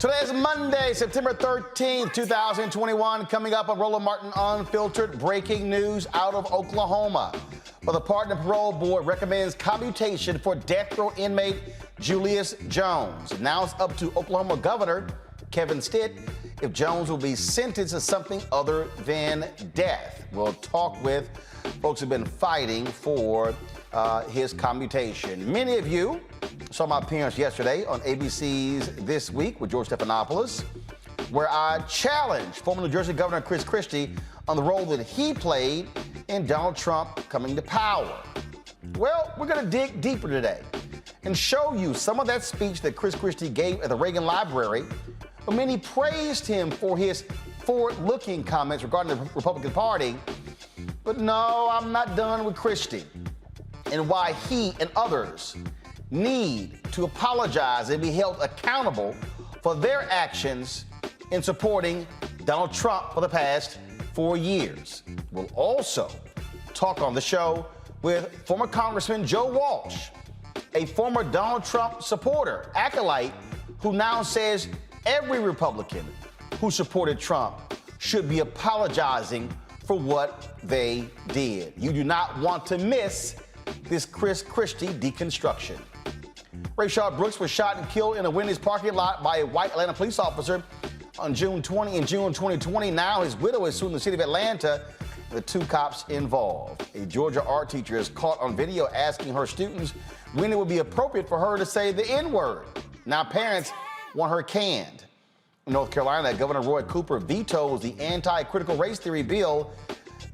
Today is Monday, September 13th, 2021. Coming up on Roland Martin Unfiltered, breaking news out of Oklahoma. Well, the Pardon and Parole Board recommends commutation for death row inmate Julius Jones. Now it's up to Oklahoma Governor Kevin Stitt if Jones will be sentenced to something other than death. We'll talk with folks who've been fighting for his commutation. Many of you saw my appearance yesterday on ABC's This Week with George Stephanopoulos, where I challenged former New Jersey Governor Chris Christie on the role that he played in Donald Trump coming to power. Well, we're going to dig deeper today and show you some of that speech that Chris Christie gave at the Reagan Library, but many praised him for his forward-looking comments regarding the Republican Party. But no, I'm not done with Christie, and why he and others need to apologize and be held accountable for their actions in supporting Donald Trump for the past 4 years. We'll also talk on the show with former Congressman Joe Walsh, a former Donald Trump supporter, acolyte, who now says every Republican who supported Trump should be apologizing for what they did. You do not want to miss this Chris Christie deconstruction. Rayshard Brooks was shot and killed in a Wendy's parking lot by a white Atlanta police officer in June 2020. Now his widow is suing the city of Atlanta, the two cops involved. A Georgia art teacher is caught on video asking her students when it would be appropriate for her to say the N-word. Now parents want her canned. In North Carolina, Governor Roy Cooper vetoes the anti-critical race theory bill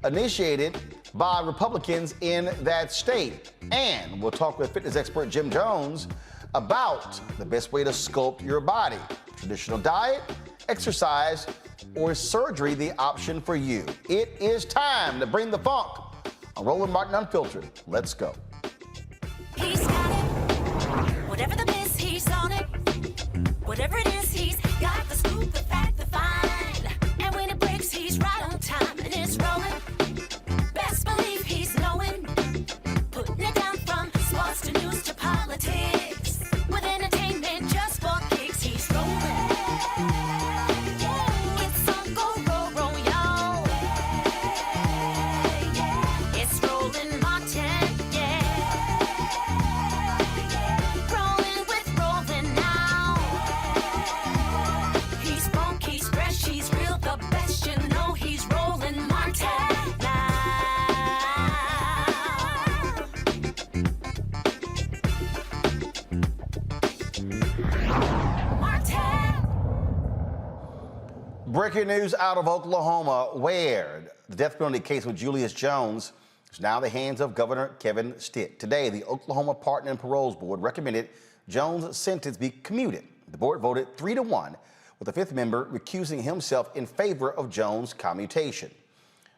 initiated by Republicans in that state. And we'll talk with fitness expert Jim Jones about the best way to sculpt your body. Traditional diet, exercise, or is surgery the option for you? It is time to bring the funk on Roland Martin Unfiltered. Let's go. He's got it. Whatever the miss, he's on it. Whatever it is, he's got the scoop, the fact, the find. And when it breaks, he's right on time and it's rolling. Best believe he's knowing. Putting it down from sports to news to politics. With entertainment just for kicks, he's rolling. It's on go, roll, y'all. It's Roland Martin, yeah. Rolling with Roland now. He's funk, he's fresh, he's real, the best, you know he's Roland Martin now. Martin. Breaking news out of Oklahoma, where the death penalty case with Julius Jones is now in the hands of Governor Kevin Stitt. Today, the Oklahoma Pardon and Paroles Board recommended Jones' sentence be commuted. The board voted 3-1, with the fifth member recusing himself in favor of Jones' commutation.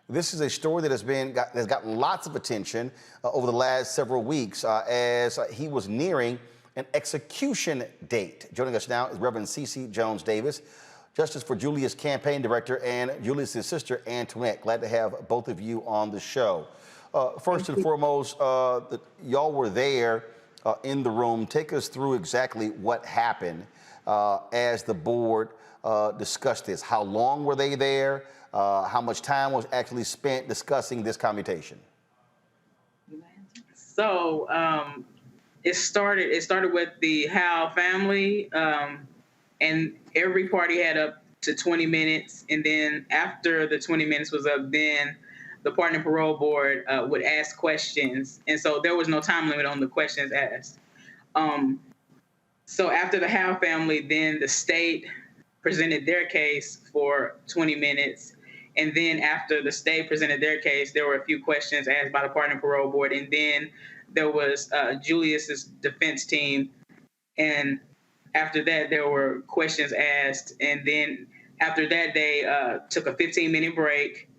This is a story that has gotten lots of attention over the last several weeks as he was nearing an execution date. Joining us now is Reverend C.C. Jones Davis, Justice for Julius campaign director, and Julius' sister Antoinette. Glad to have both of you on the show. First and foremost, y'all were there in the room. Take us through exactly what happened as the board discussed this. How long were they there? How much time was actually spent discussing this commutation? So it started with the Howe family, and every party had up to 20 minutes. And then after the 20 minutes was up, then the Pardon and Parole Board would ask questions. And so there was no time limit on the questions asked. So after the Howe family, then the state presented their case for 20 minutes. And then after the state presented their case, there were a few questions asked by the Pardon and Parole Board. And then there was Julius's defense team. And after that, there were questions asked. And then after that, they took a 15-minute break.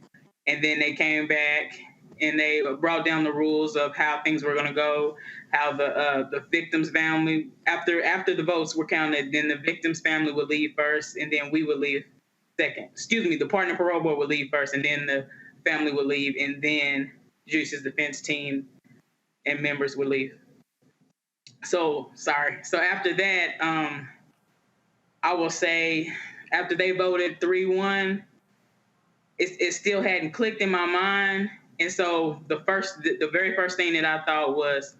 And then they came back and they brought down the rules of how things were going to go, how the victim's family, after the votes were counted, then the victim's family would leave first, and then we would leave second. Excuse me, the Pardon and Parole Board would leave first, and then the family would leave, and then Julius's defense team and members would leave. So after that, I will say, after they voted 3-1, it still hadn't clicked in my mind. And so the very first thing that I thought was,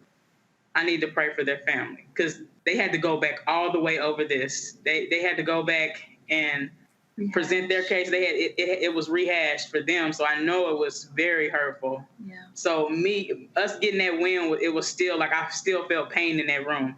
I need to pray for their family, because they had to go back all the way over this. They had to go back and present their case, they had it was rehashed for them. So I know it was very hurtful. Yeah. So us getting that win, it was still like I still felt pain in that room.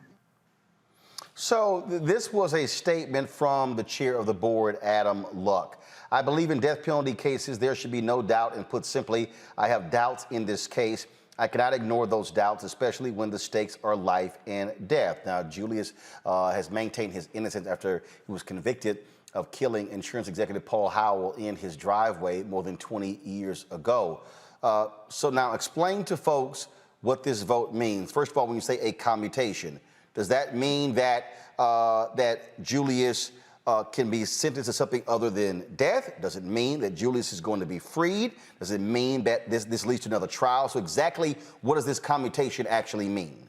So this was a statement from the chair of the board, Adam Luck. I believe in death penalty cases, there should be no doubt, and put simply, I have doubts in this case. I cannot ignore those doubts, especially when the stakes are life and death. Now, Julius has maintained his innocence after he was convicted of killing insurance executive Paul Howell in his driveway more than 20 years ago. So now explain to folks what this vote means. First of all, when you say a commutation, does that mean that that Julius can be sentenced to something other than death? Does it mean that Julius is going to be freed? Does it mean that this leads to another trial? So exactly what does this commutation actually mean?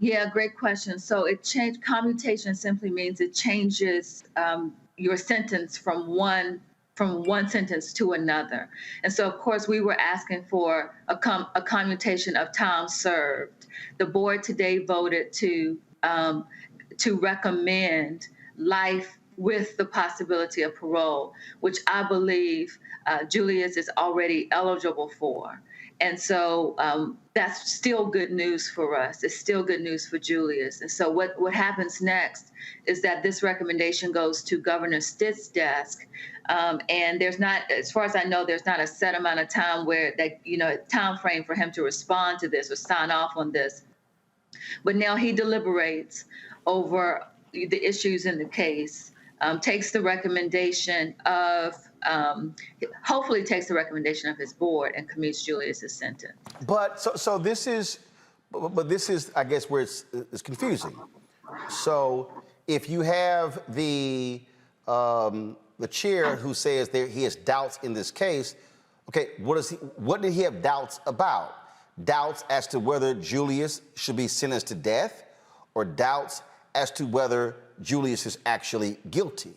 Yeah, great question. So commutation simply means it changes your sentence from one sentence to another. And so, of course, we were asking for a commutation of time served. The board today voted to recommend life with the possibility of parole, which I believe Julius is already eligible for. And so that's still good news for us. It's still good news for Julius. And so what happens next is that this recommendation goes to Governor Stitt's desk. And there's not, as far as I know, there's not a set amount of time time frame for him to respond to this or sign off on this. But now he deliberates over the issues in the case, takes the recommendation of, hopefully takes the recommendation of his board and commutes Julius's sentence. But so this is, I guess, where it's confusing. So if you have the chair who says he has doubts in this case, okay, what did he have doubts about? Doubts as to whether Julius should be sentenced to death, or doubts as to whether Julius is actually guilty?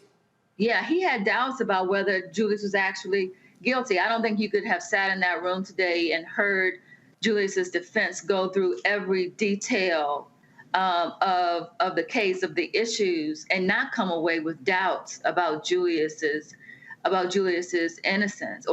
Yeah, he had doubts about whether Julius was actually guilty. I don't think you could have sat in that room today and heard Julius's defense go through every detail of the case, of the issues, and not come away with doubts about Julius's innocence,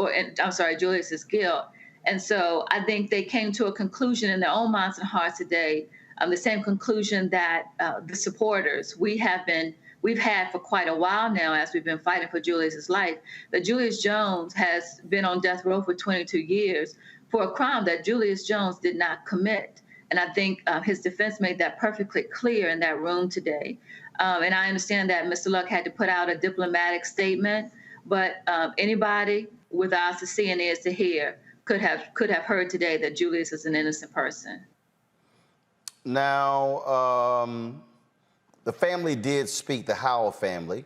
Julius's guilt. And so I think they came to a conclusion in their own minds and hearts today, the same conclusion that the supporters we've had for quite a while now, as we've been fighting for Julius's life, that Julius Jones has been on death row for 22 years for a crime that Julius Jones did not commit. And I think his defense made that perfectly clear in that room today. And I understand that Mr. Luck had to put out a diplomatic statement, but anybody with eyes to see and ears to hear could have heard today that Julius is an innocent person. Now, the family did speak, the Howell family.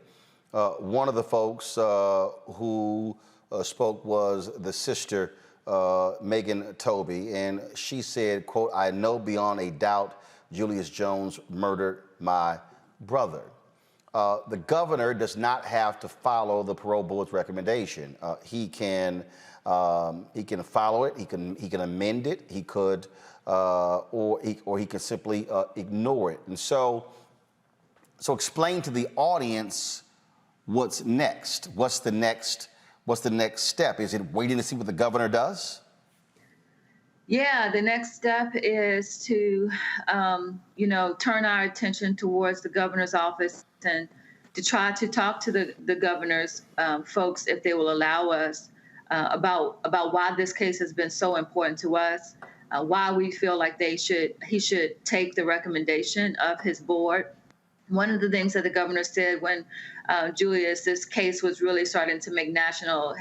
One of the folks who spoke was the sister, Megan Toby, and she said, quote, "I know beyond a doubt Julius Jones murdered my brother." The governor does not have to follow the parole board's recommendation. He can follow it. He can amend it. He could, or he could simply ignore it. And so explain to the audience what's next. What's the next step? Is it waiting to see what the governor does? Yeah, the next step is to, turn our attention towards the governor's office and to try to talk to the governor's folks, if they will allow us, about why this case has been so important to us, why we feel like he should take the recommendation of his board. One of the things that the governor said when Julius's case was really starting to make national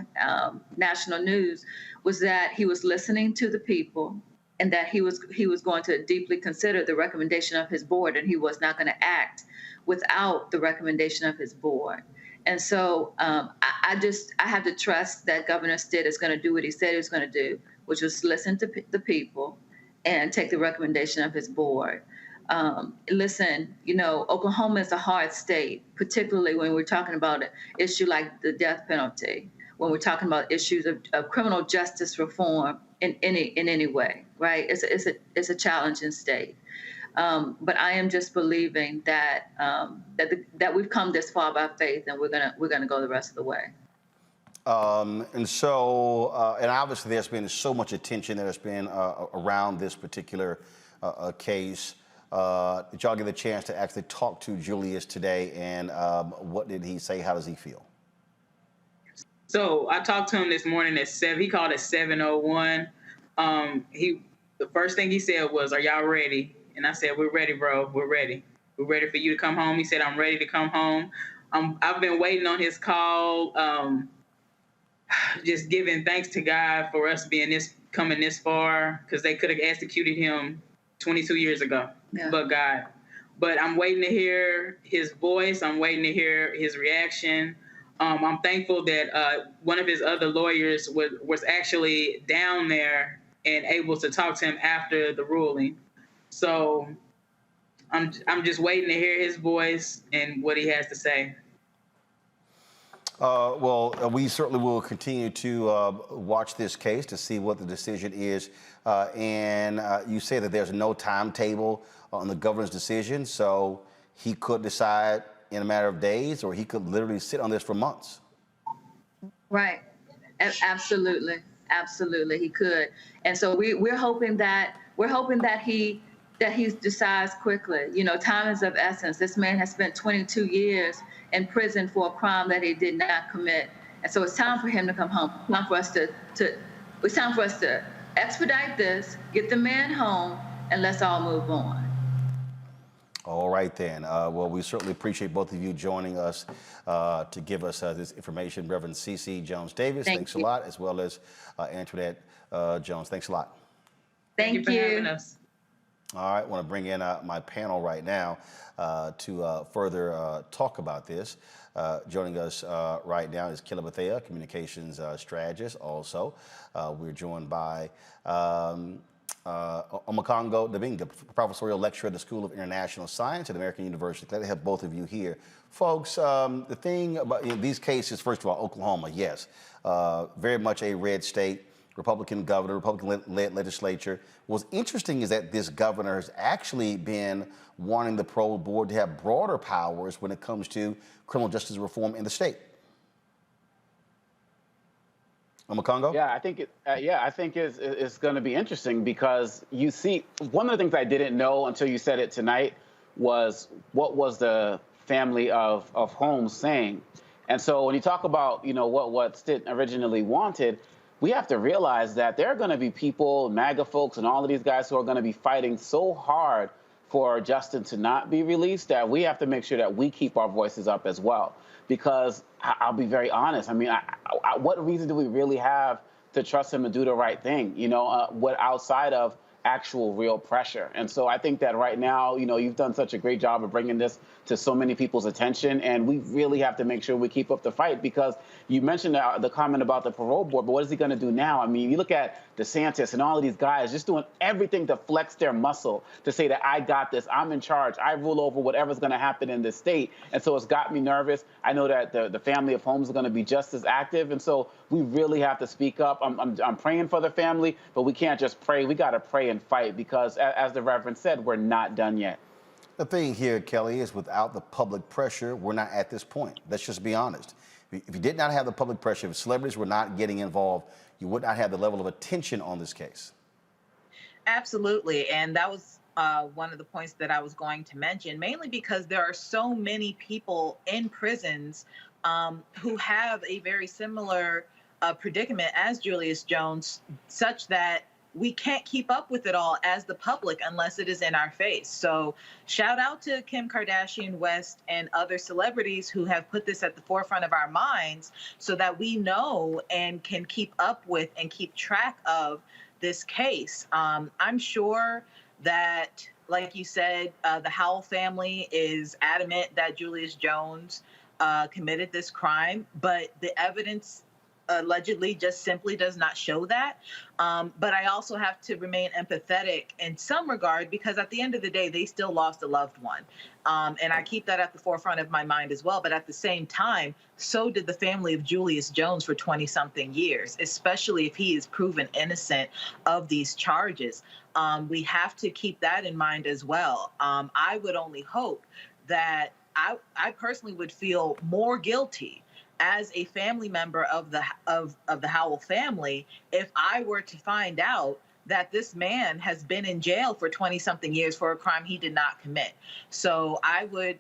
news was that he was listening to the people, and that he was going to deeply consider the recommendation of his board, and he was not going to act without the recommendation of his board. And so I have to trust that Governor Stitt is going to do what he said he was going to do, which was listen to the people and take the recommendation of his board. Listen, Oklahoma is a hard state, particularly when we're talking about an issue like the death penalty, when we're talking about issues of criminal justice reform in any way, right? It's a challenging state. But I am just believing that that we've come this far by faith, and we're gonna go the rest of the way. And so, and obviously there's been so much attention that has been around this particular case. Did y'all get a chance to actually talk to Julius today, and what did he say? How does he feel? So I talked to him this morning at 7. He called at 7:01. The first thing he said was, "Are y'all ready?" And I said, "We're ready, bro. We're ready. We're ready for you to come home." He said, "I'm ready to come home." I've been waiting on his call. Just giving thanks to God for us coming this far, because they could have executed him 22 years ago. Yeah. But God. But I'm waiting to hear his voice. I'm waiting to hear his reaction. I'm thankful that one of his other lawyers was actually down there and able to talk to him after the ruling. So I'm just waiting to hear his voice and what he has to say. Well, we certainly will continue to watch this case to see what the decision is. And you say that there's no timetable on the governor's decision, so he could decide in a matter of days, or he could literally sit on this for months. Right. Absolutely. Absolutely, he could. And so we're hoping that he decides quickly. You know, time is of essence. This man has spent 22 years in prison for a crime that he did not commit, and so it's time for him to come home. It's time for us to expedite this, get the man home, and let's all move on. All right, then. Well, we certainly appreciate both of you joining us to give us this information. Reverend CeEK Jones Davis, thanks a lot, as well as Antoinette Jones. Thanks a lot. Thank you for having us. All right, I want to bring in my panel right now to further talk about this. Joining us right now is Kila Bethea, communications strategist. Also, we're joined by Omokongo Dabinga, professorial lecturer at the School of International Science at American University. Glad to have both of you here. Folks, the thing about these cases, first of all, Oklahoma, yes, very much a red state, Republican governor, Republican-led legislature. What's interesting is that this governor has actually been wanting the parole board to have broader powers when it comes to criminal justice reform in the state. Omokongo? Yeah, I think it's going to be interesting, because you see, one of the things I didn't know until you said it tonight was what was the family of Holmes saying. And so when you talk about, you know, what Stitt originally wanted, we have to realize that there are going to be people, MAGA folks, and all of these guys who are going to be fighting so hard for Justin to not be released that we have to make sure that we keep our voices up as well. Because I'll be very honest. I mean, what reason do we really have to trust him to do the right thing? You know, what outside of actual real pressure? And so I think that right now, you know, you've done such a great job of bringing this to so many people's attention, and we really have to make sure we keep up the fight, because you mentioned the comment about the parole board, but what is he going to do now? I mean, you look at DeSantis and all of these guys just doing everything to flex their muscle, to say that I got this, I'm in charge, I rule over whatever's going to happen in this state. And so it's got me nervous. I know that the family of Holmes is going to be just as active, and so we really have to speak up. I'm praying for the family, but we can't just pray. We got to pray and fight, because as the Reverend said, we're not done yet. The thing here, Kelly, is without the public pressure, we're not at this point. Let's just be honest. If you did not have the public pressure, if celebrities were not getting involved, you would not have the level of attention on this case. Absolutely. And that was one of the points that I was going to mention, mainly because there are so many people in prisons who have a very similar predicament as Julius Jones, such that we can't keep up with it all as the public unless it is in our face. So shout out to Kim Kardashian West and other celebrities who have put this at the forefront of our minds so that we know and can keep up with and keep track of this case. I'm sure that, like you said, the Howell family is adamant that Julius Jones committed this crime, but the evidence allegedly just simply does not show that. But I also have to remain empathetic in some regard, because at the end of the day, they still lost a loved one. And I keep that at the forefront of my mind as well. But at the same time, so did the family of Julius Jones for 20-something years, especially if he is proven innocent of these charges. We have to keep that in mind as well. I would only hope that I personally would feel more guilty as a family member of the Howell family if I were to find out that this man has been in jail for 20-something years for a crime he did not commit. So I would,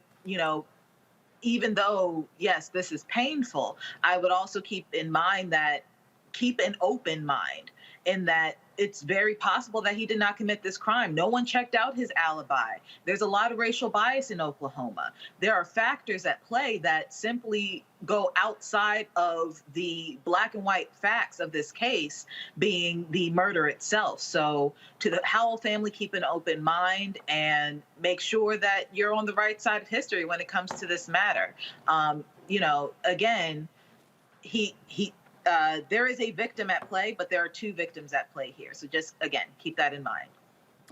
even though, yes, this is painful, I would also keep an open mind in that it's very possible that he did not commit this crime. No one checked out his alibi. There's a lot of racial bias in Oklahoma. There are factors at play that simply go outside of the black and white facts of this case, being the murder itself. So to the Howell family, keep an open mind and make sure that you're on the right side of history when it comes to this matter. Again, there is a victim at play, but there are two victims at play here. So just, again, keep that in mind.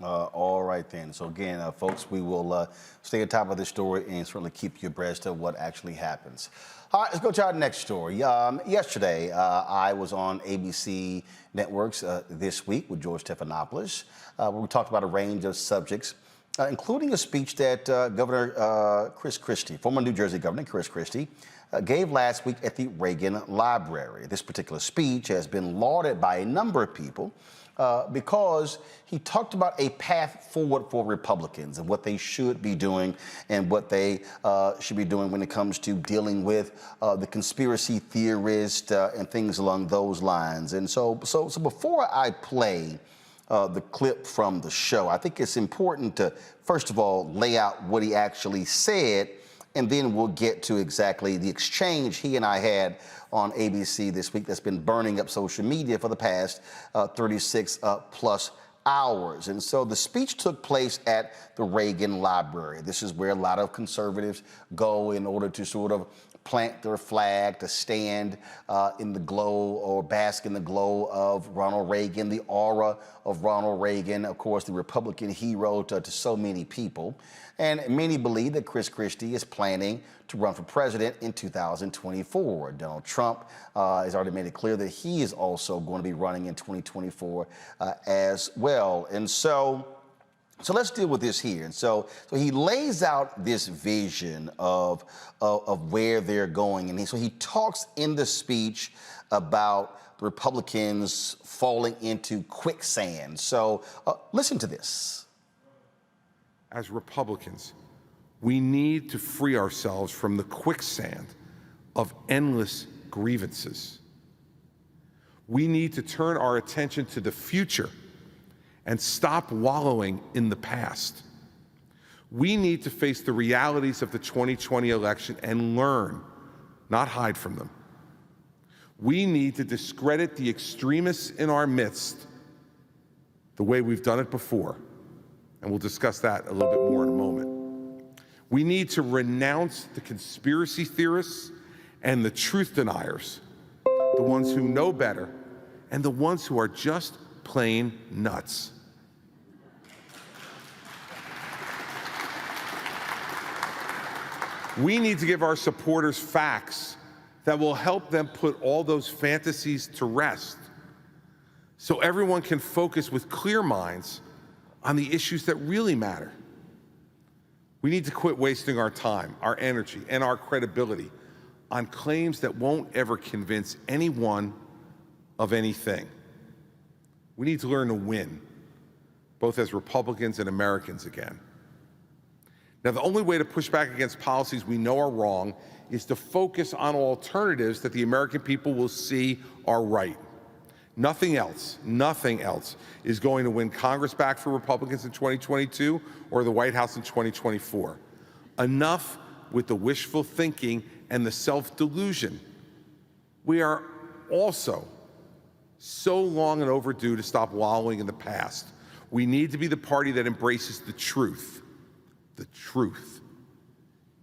All right, then. So again, folks, we will stay on top of this story and certainly keep you abreast of what actually happens. All right, let's go to our next story. Yesterday, I was on ABC Networks this week with George Stephanopoulos, where we talked about a range of subjects, including a speech that Governor Chris Christie, former New Jersey Governor Chris Christie, gave last week at the Reagan Library. This particular speech has been lauded by a number of people because he talked about a path forward for Republicans and what they should be doing and what they should be doing when it comes to dealing with the conspiracy theorists and things along those lines. And so before I play the clip from the show, I think it's important to, first of all, lay out what he actually said, and then we'll get to exactly the exchange he and I had on ABC this week that's been burning up social media for the past 36 plus hours. And so the speech took place at the Reagan Library. This is where a lot of conservatives go in order to sort of plant their flag, to stand in the glow or bask in the glow of Ronald Reagan, the aura of Ronald Reagan, of course, the Republican hero to so many people. And many believe that Chris Christie is planning to run for president in 2024. Donald Trump has already made it clear that he is also going to be running in 2024 as well. And so let's deal with this here. And so he lays out this vision of where they're going. And so he talks in the speech about the Republicans falling into quicksand. So listen to this. As Republicans, we need to free ourselves from the quicksand of endless grievances. We need to turn our attention to the future and stop wallowing in the past. We need to face the realities of the 2020 election and learn, not hide from them. We need to discredit the extremists in our midst the way we've done it before, and we'll discuss that a little bit more in a moment. We need to renounce the conspiracy theorists and the truth deniers, the ones who know better and the ones who are just plain nuts. We need to give our supporters facts that will help them put all those fantasies to rest, so everyone can focus with clear minds on the issues that really matter. We need to quit wasting our time, our energy, and our credibility on claims that won't ever convince anyone of anything. We need to learn to win, both as Republicans and Americans again. Now, the only way to push back against policies we know are wrong is to focus on alternatives that the American people will see are right. Nothing else is going to win Congress back for Republicans in 2022 or the White House in 2024. Enough with the wishful thinking and the self-delusion. We are also so long and overdue to stop wallowing in the past. We need to be the party that embraces the truth,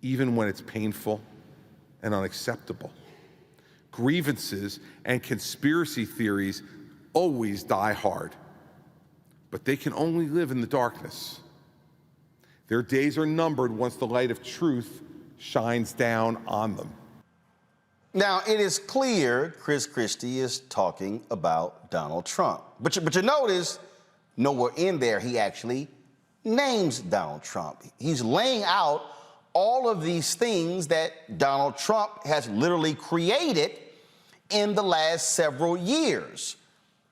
even when it's painful and unacceptable. grievances, and conspiracy theories always die hard. But they can only live in the darkness. Their days are numbered once the light of truth shines down on them. Now, it is clear Chris Christie is talking about Donald Trump. But you notice nowhere in there he actually names Donald Trump. He's laying out all of these things that Donald Trump has literally created in the last several years.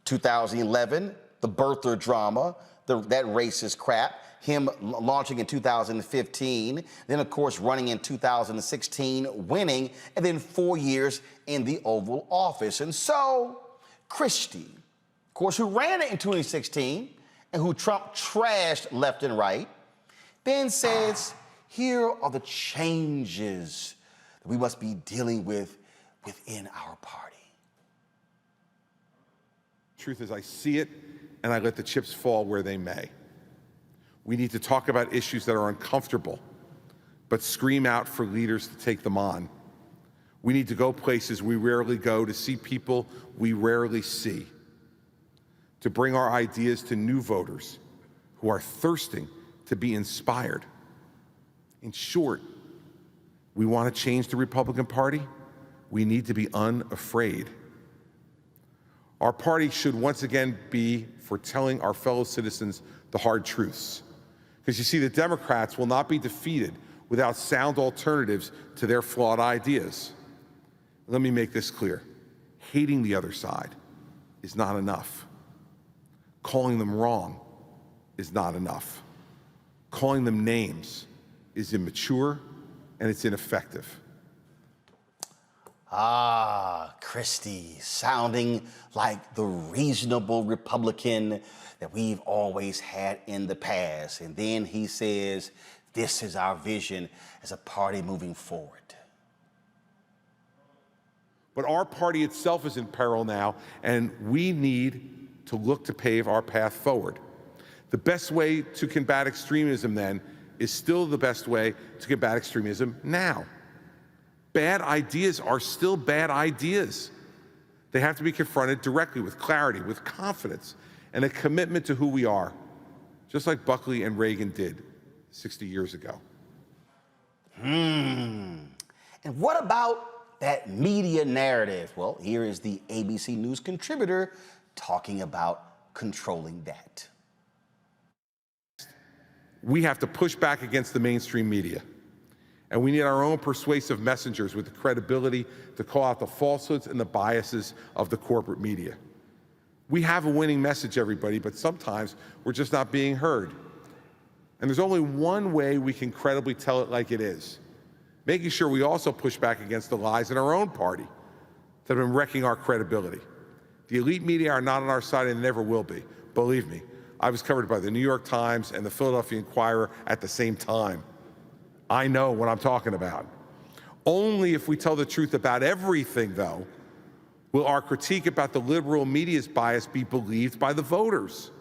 2011, the birther drama, that racist crap, him launching in 2015, then of course running in 2016, winning, and then 4 years in the Oval Office. And so Christie, of course, who ran it in 2016 and who Trump trashed left and right, then says, here are the changes that we must be dealing with within our party. Truth is, I see it, and I let the chips fall where they may. We need to talk about issues that are uncomfortable, but scream out for leaders to take them on. We need to go places we rarely go, to see people we rarely see, to bring our ideas to new voters who are thirsting to be inspired. In short, we want to change the Republican Party. We need to be unafraid. Our party should once again be for telling our fellow citizens the hard truths. Because you see, the Democrats will not be defeated without sound alternatives to their flawed ideas. Let me make this clear. Hating the other side is not enough. Calling them wrong is not enough. Calling them names is immature and it's ineffective. Ah, Christie, sounding like the reasonable Republican that we've always had in the past. And then he says, this is our vision as a party moving forward. But our party itself is in peril now, and we need to look to pave our path forward. The best way to combat extremism, then, is still the best way to combat extremism now. Bad ideas are still bad ideas. They have to be confronted directly with clarity, with confidence, and a commitment to who we are, just like Buckley and Reagan did 60 years ago. And what about that media narrative? Well, here is the ABC News contributor talking about controlling that. We have to push back against the mainstream media. And we need our own persuasive messengers with the credibility to call out the falsehoods and the biases of the corporate media. We have a winning message, everybody, but sometimes we're just not being heard. And there's only one way we can credibly tell it like it is, making sure we also push back against the lies in our own party that have been wrecking our credibility. The elite media are not on our side and never will be. Believe me, I was covered by the New York Times and the Philadelphia Inquirer at the same time. I know what I'm talking about. Only if we tell the truth about everything, though, will our critique about the liberal media's bias be believed by the voters.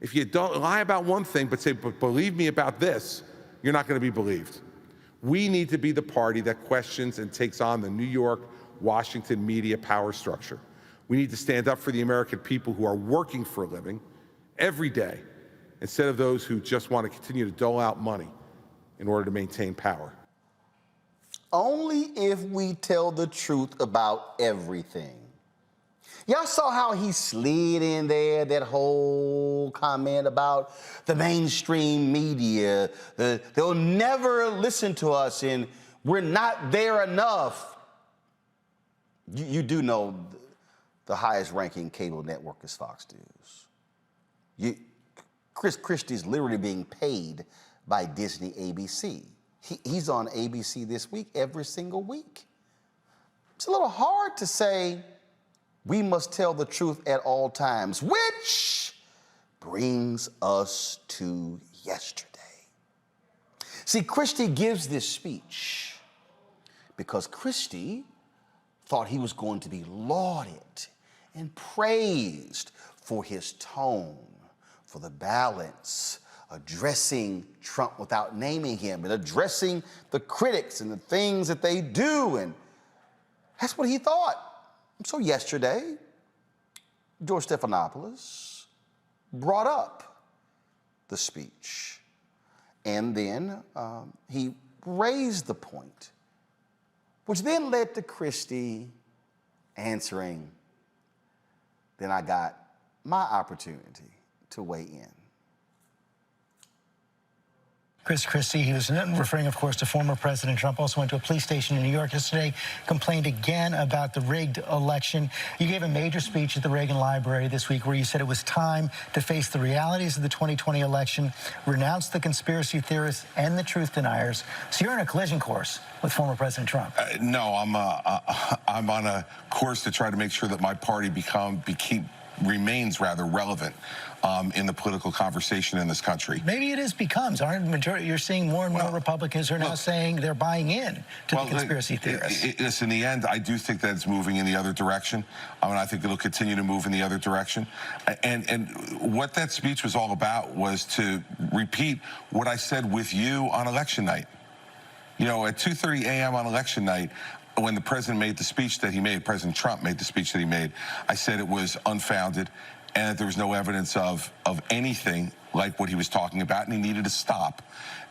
If you don't lie about one thing but say, but believe me about this, you're not going to be believed. We need to be the party that questions and takes on the New York, Washington media power structure. We need to stand up for the American people who are working for a living every day, instead of those who just want to continue to dole out money in order to maintain power. Only if we tell the truth about everything. Y'all saw how he slid in there, that whole comment about the mainstream media. They'll never listen to us and we're not there enough. You do know the highest ranking cable network is Fox News. Chris Christie is literally being paid by Disney ABC. He's on ABC This Week every single week. It's a little hard to say we must tell the truth at all times, which brings us to yesterday. See, Christie gives this speech because Christie thought he was going to be lauded and praised for his tone, for the balance, addressing Trump without naming him, and addressing the critics and the things that they do. And That's what he thought. So yesterday, George Stephanopoulos brought up the speech. And then he raised the point, which then led to Christie answering. Then I got my opportunity to weigh in. Chris Christie, he was referring, of course, to former President Trump, also went to a police station in New York yesterday, complained again about the rigged election. You gave a major speech at the Reagan Library this week where you said it was time to face the realities of the 2020 election, renounce the conspiracy theorists and the truth deniers. So you're on a collision course with former President Trump. No, I'm on a course to try to make sure that my party remains rather relevant in the political conversation in this country. Maybe it becomes. Aren't majority? You're seeing more and more Republicans are now saying they're buying in to the conspiracy theorists. In the end, I do think that it's moving in the other direction. I think it'll continue to move in the other direction. And what that speech was all about was to repeat what I said with you on election night. You know, at 2:30 a.m. on election night, when the president made the speech that he made, President Trump made the speech that he made, I said it was unfounded and that there was no evidence of anything like what he was talking about, and he needed to stop.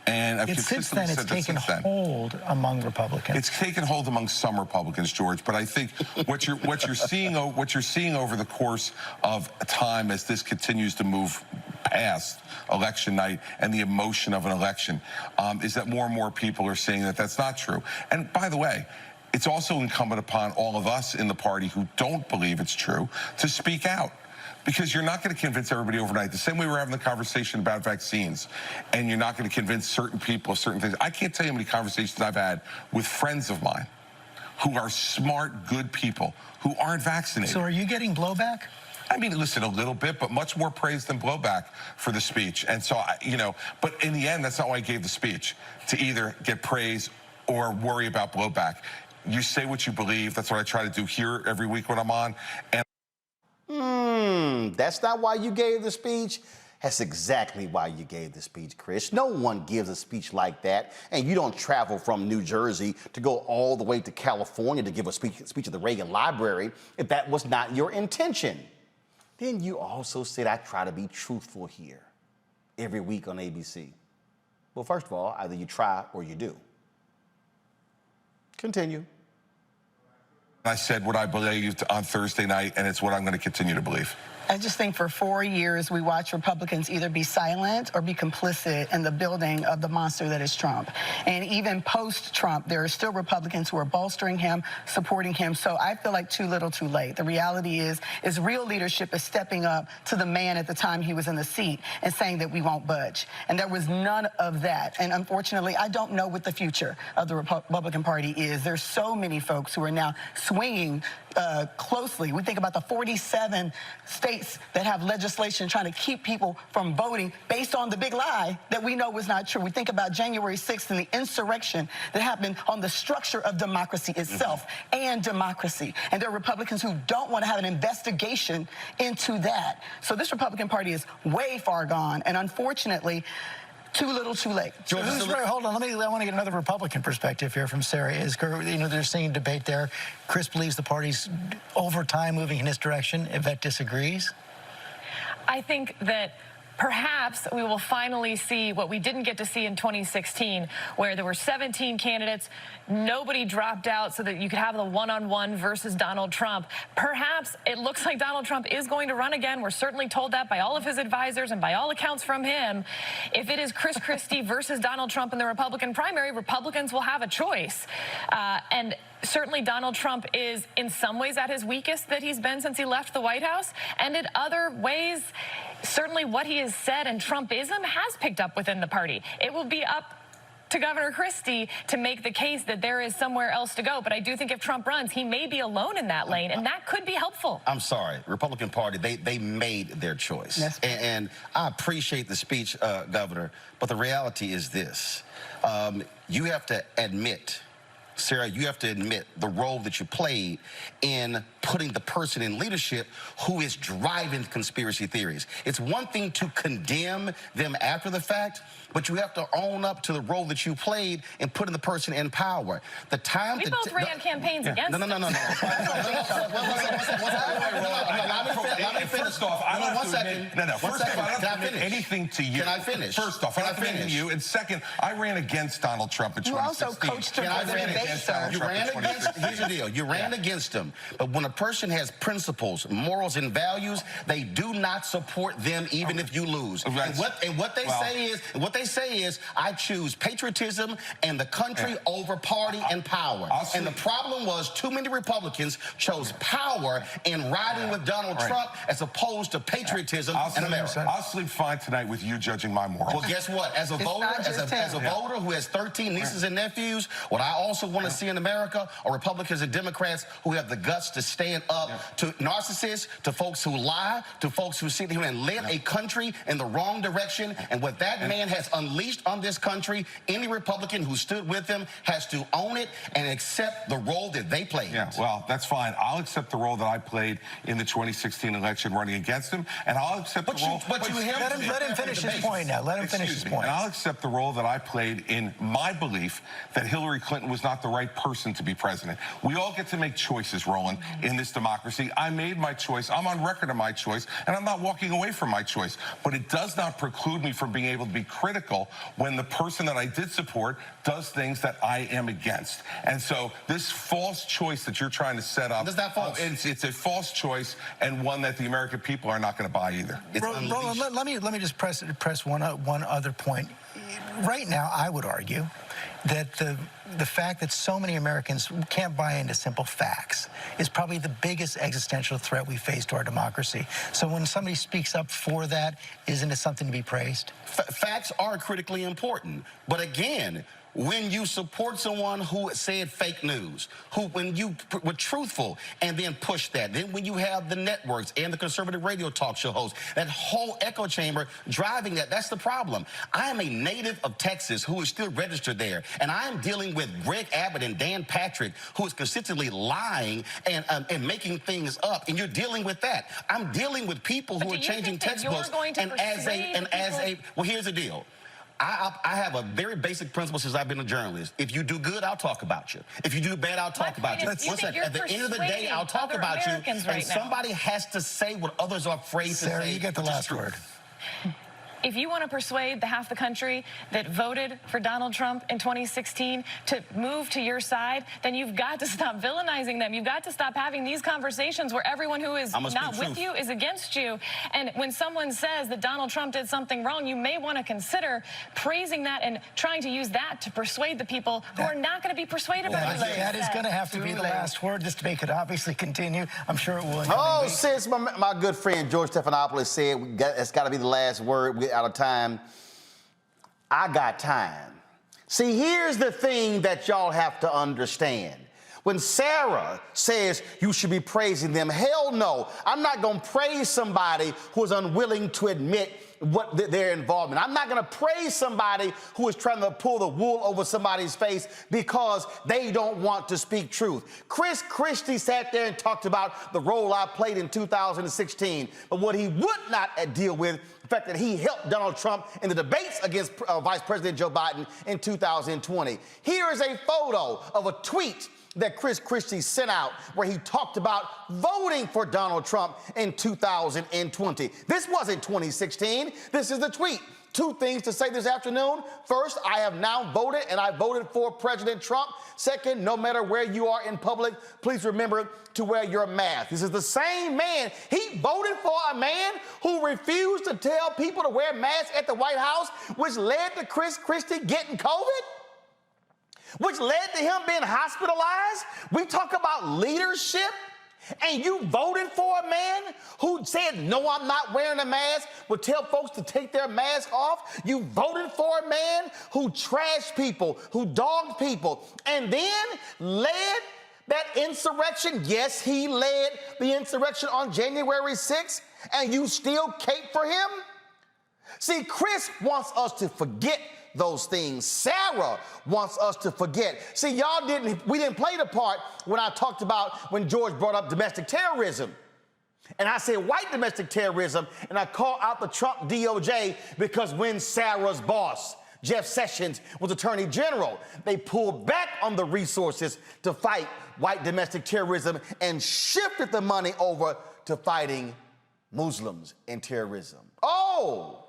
And I've consistently said that since then. It's taken hold among Republicans. It's taken hold among some Republicans, George. But I think what you're seeing over the course of time as this continues to move past election night and the emotion of an election is that more and more people are saying that that's not true. And by the way, it's also incumbent upon all of us in the party who don't believe it's true to speak out. Because you're not going to convince everybody overnight. The same way we're having the conversation about vaccines, and you're not going to convince certain people of certain things. I can't tell you how many conversations I've had with friends of mine who are smart, good people who aren't vaccinated. So are you getting blowback? I mean, listen, a little bit, but much more praise than blowback for the speech. And so, but in the end, that's not why I gave the speech, to either get praise or worry about blowback. You say what you believe. That's what I try to do here every week when I'm on. And that's not why you gave the speech. That's exactly why you gave the speech, Chris. No one gives a speech like that, and you don't travel from New Jersey to go all the way to California to give a speech at the Reagan Library if that was not your intention. Then you also said I try to be truthful here every week on ABC. Well, first of all, either you try or you do. Continue. I said what I believed on Thursday night, and it's what I'm going to continue to believe. I just think for 4 years, we watch Republicans either be silent or be complicit in the building of the monster that is Trump. And even post-Trump, there are still Republicans who are bolstering him, supporting him. So I feel like too little, too late. The reality is real leadership is stepping up to the man at the time he was in the seat and saying that we won't budge. And there was none of that. And unfortunately, I don't know what the future of the Republican Party is. There's so many folks who are now swinging closely. We think about the 47 states that have legislation trying to keep people from voting based on the big lie that we know was not true. We think about January 6th and the insurrection that happened on the structure of democracy itself and democracy. And there are Republicans who don't want to have an investigation into that. So this Republican Party is way far gone. And unfortunately, too little, too late. Hold on. I want to get another Republican perspective here from Sarah. They're seeing debate there. Chris believes the party's over time moving in this direction. Yvette disagrees. I think that perhaps we will finally see what we didn't get to see in 2016, where there were 17 candidates, nobody dropped out so that you could have the one-on-one versus Donald Trump. Perhaps it looks like Donald Trump is going to run again. We're certainly told that by all of his advisors and by all accounts from him. If it is Chris Christie versus Donald Trump in the Republican primary, Republicans will have a choice. And certainly Donald Trump is in some ways at his weakest that he's been since he left the White House, and in other ways, certainly what he has said and Trumpism has picked up within the party. It will be up to Governor Christie to make the case that there is somewhere else to go. But I do think if Trump runs, he may be alone in that lane, and that could be helpful. I'm sorry. Republican Party, they made their choice. Yes. And I appreciate the speech, Governor, but the reality is this. You have to admit, Sarah, you have to admit the role that you played in putting the person in leadership who is driving conspiracy theories. It's one thing to condemn them after the fact, but you have to own up to the role that you played in putting the person in power. The time we both ran campaigns against No. Let me finish. First off, I don't have to admit, First off, I don't have to admit anything to you. Can I finish? First off, I don't have to admit to you. And second, I ran against Donald Trump in 2016. You also coached him for the debate, sir. You ran against, here's the deal, you ran against him. But when a person has principles, morals, and values, they do not support them even if you lose. Right. And what they say is, I choose patriotism and the country over party and power. And the problem was too many Republicans chose power in riding with Donald Trump as opposed to patriotism and America. I'll sleep fine tonight with you judging my morals. Well, guess what? As a voter, as a voter who has 13 nieces and nephews, what I also want to see in America are Republicans and Democrats who have the guts to stand up to narcissists, to folks who lie, to folks who sit here and lead a country in the wrong direction. And what that man has unleashed on this country, any Republican who stood with him has to own it and accept the role that they played. Yeah, well, that's fine. I'll accept the role that I played in the 2016 election running against him, and I'll accept the role... Let him finish his point now. Let him finish his point. And I'll accept the role that I played in my belief that Hillary Clinton was not the right person to be president. We all get to make choices, Roland, in this democracy. I made my choice. I'm on record of my choice, and I'm not walking away from my choice. But it does not preclude me from being able to be critical when the person that I did support does things that I am against. And so this false choice that you're trying to set up, That's not false. It's a false choice, and one that the American people are not going to buy either. Roland, let me just press one other point. Right now, I would argue that the fact that so many Americans can't buy into simple facts is probably the biggest existential threat we face to our democracy. So when somebody speaks up for that, isn't it something to be praised? Facts are critically important, but again, when you support someone who said fake news, when you were truthful and then push that, then when you have the networks and the conservative radio talk show hosts, that whole echo chamber driving that's the problem. I am a native of Texas who is still registered there, and I am dealing with Greg Abbott and Dan Patrick, who is consistently lying and making things up, and you're dealing with that. I'm dealing with people who are changing textbooks, well, here's the deal. I have a very basic principle since I've been a journalist. If you do good, I'll talk about you. If you do bad, I'll talk about you. At the end of the day, I'll talk about you. And somebody has to say what others are afraid to say. Sarah, you get the last word. If you want to persuade the half the country that voted for Donald Trump in 2016 to move to your side, then you've got to stop villainizing them. You've got to stop having these conversations where everyone who is not with you is against you. And when someone says that Donald Trump did something wrong, you may want to consider praising that and trying to use that to persuade the people who are not going to be persuaded by what that is going to have to be the last word. This debate could obviously continue. I'm sure it will. Oh, since my good friend George Stephanopoulos said it's got to be the last word, out of time, I got time. See, here's the thing that y'all have to understand. When Sarah says you should be praising them, hell no. I'm not going to praise somebody who is unwilling to admit what their involvement. I'm not going to praise somebody who is trying to pull the wool over somebody's face because they don't want to speak truth. Chris Christie sat there and talked about the role I played in 2016, but what he would not deal with, the fact that he helped Donald Trump in the debates against Vice President Joe Biden in 2020. Here is a photo of a tweet that Chris Christie sent out where he talked about voting for Donald Trump in 2020. This wasn't 2016. This is the tweet. Two things to say this afternoon. First, I have now voted, and I voted for President Trump. Second, no matter where you are in public, please remember to wear your mask. This is the same man. He voted for a man who refused to tell people to wear masks at the White House, which led to Chris Christie getting COVID, which led to him being hospitalized. We talk about leadership, and you voted for a man who said, no, I'm not wearing a mask, would tell folks to take their mask off. You voted for a man who trashed people, who dogged people, and then led that insurrection. Yes, he led the insurrection on January 6th, and you still cape for him? See, Chris wants us to forget those things. Sarah wants us to forget. See, we didn't play the part when I talked about when George brought up domestic terrorism. And I said white domestic terrorism, and I called out the Trump DOJ because when Sarah's boss, Jeff Sessions, was Attorney General, they pulled back on the resources to fight white domestic terrorism and shifted the money over to fighting Muslims and terrorism. Oh,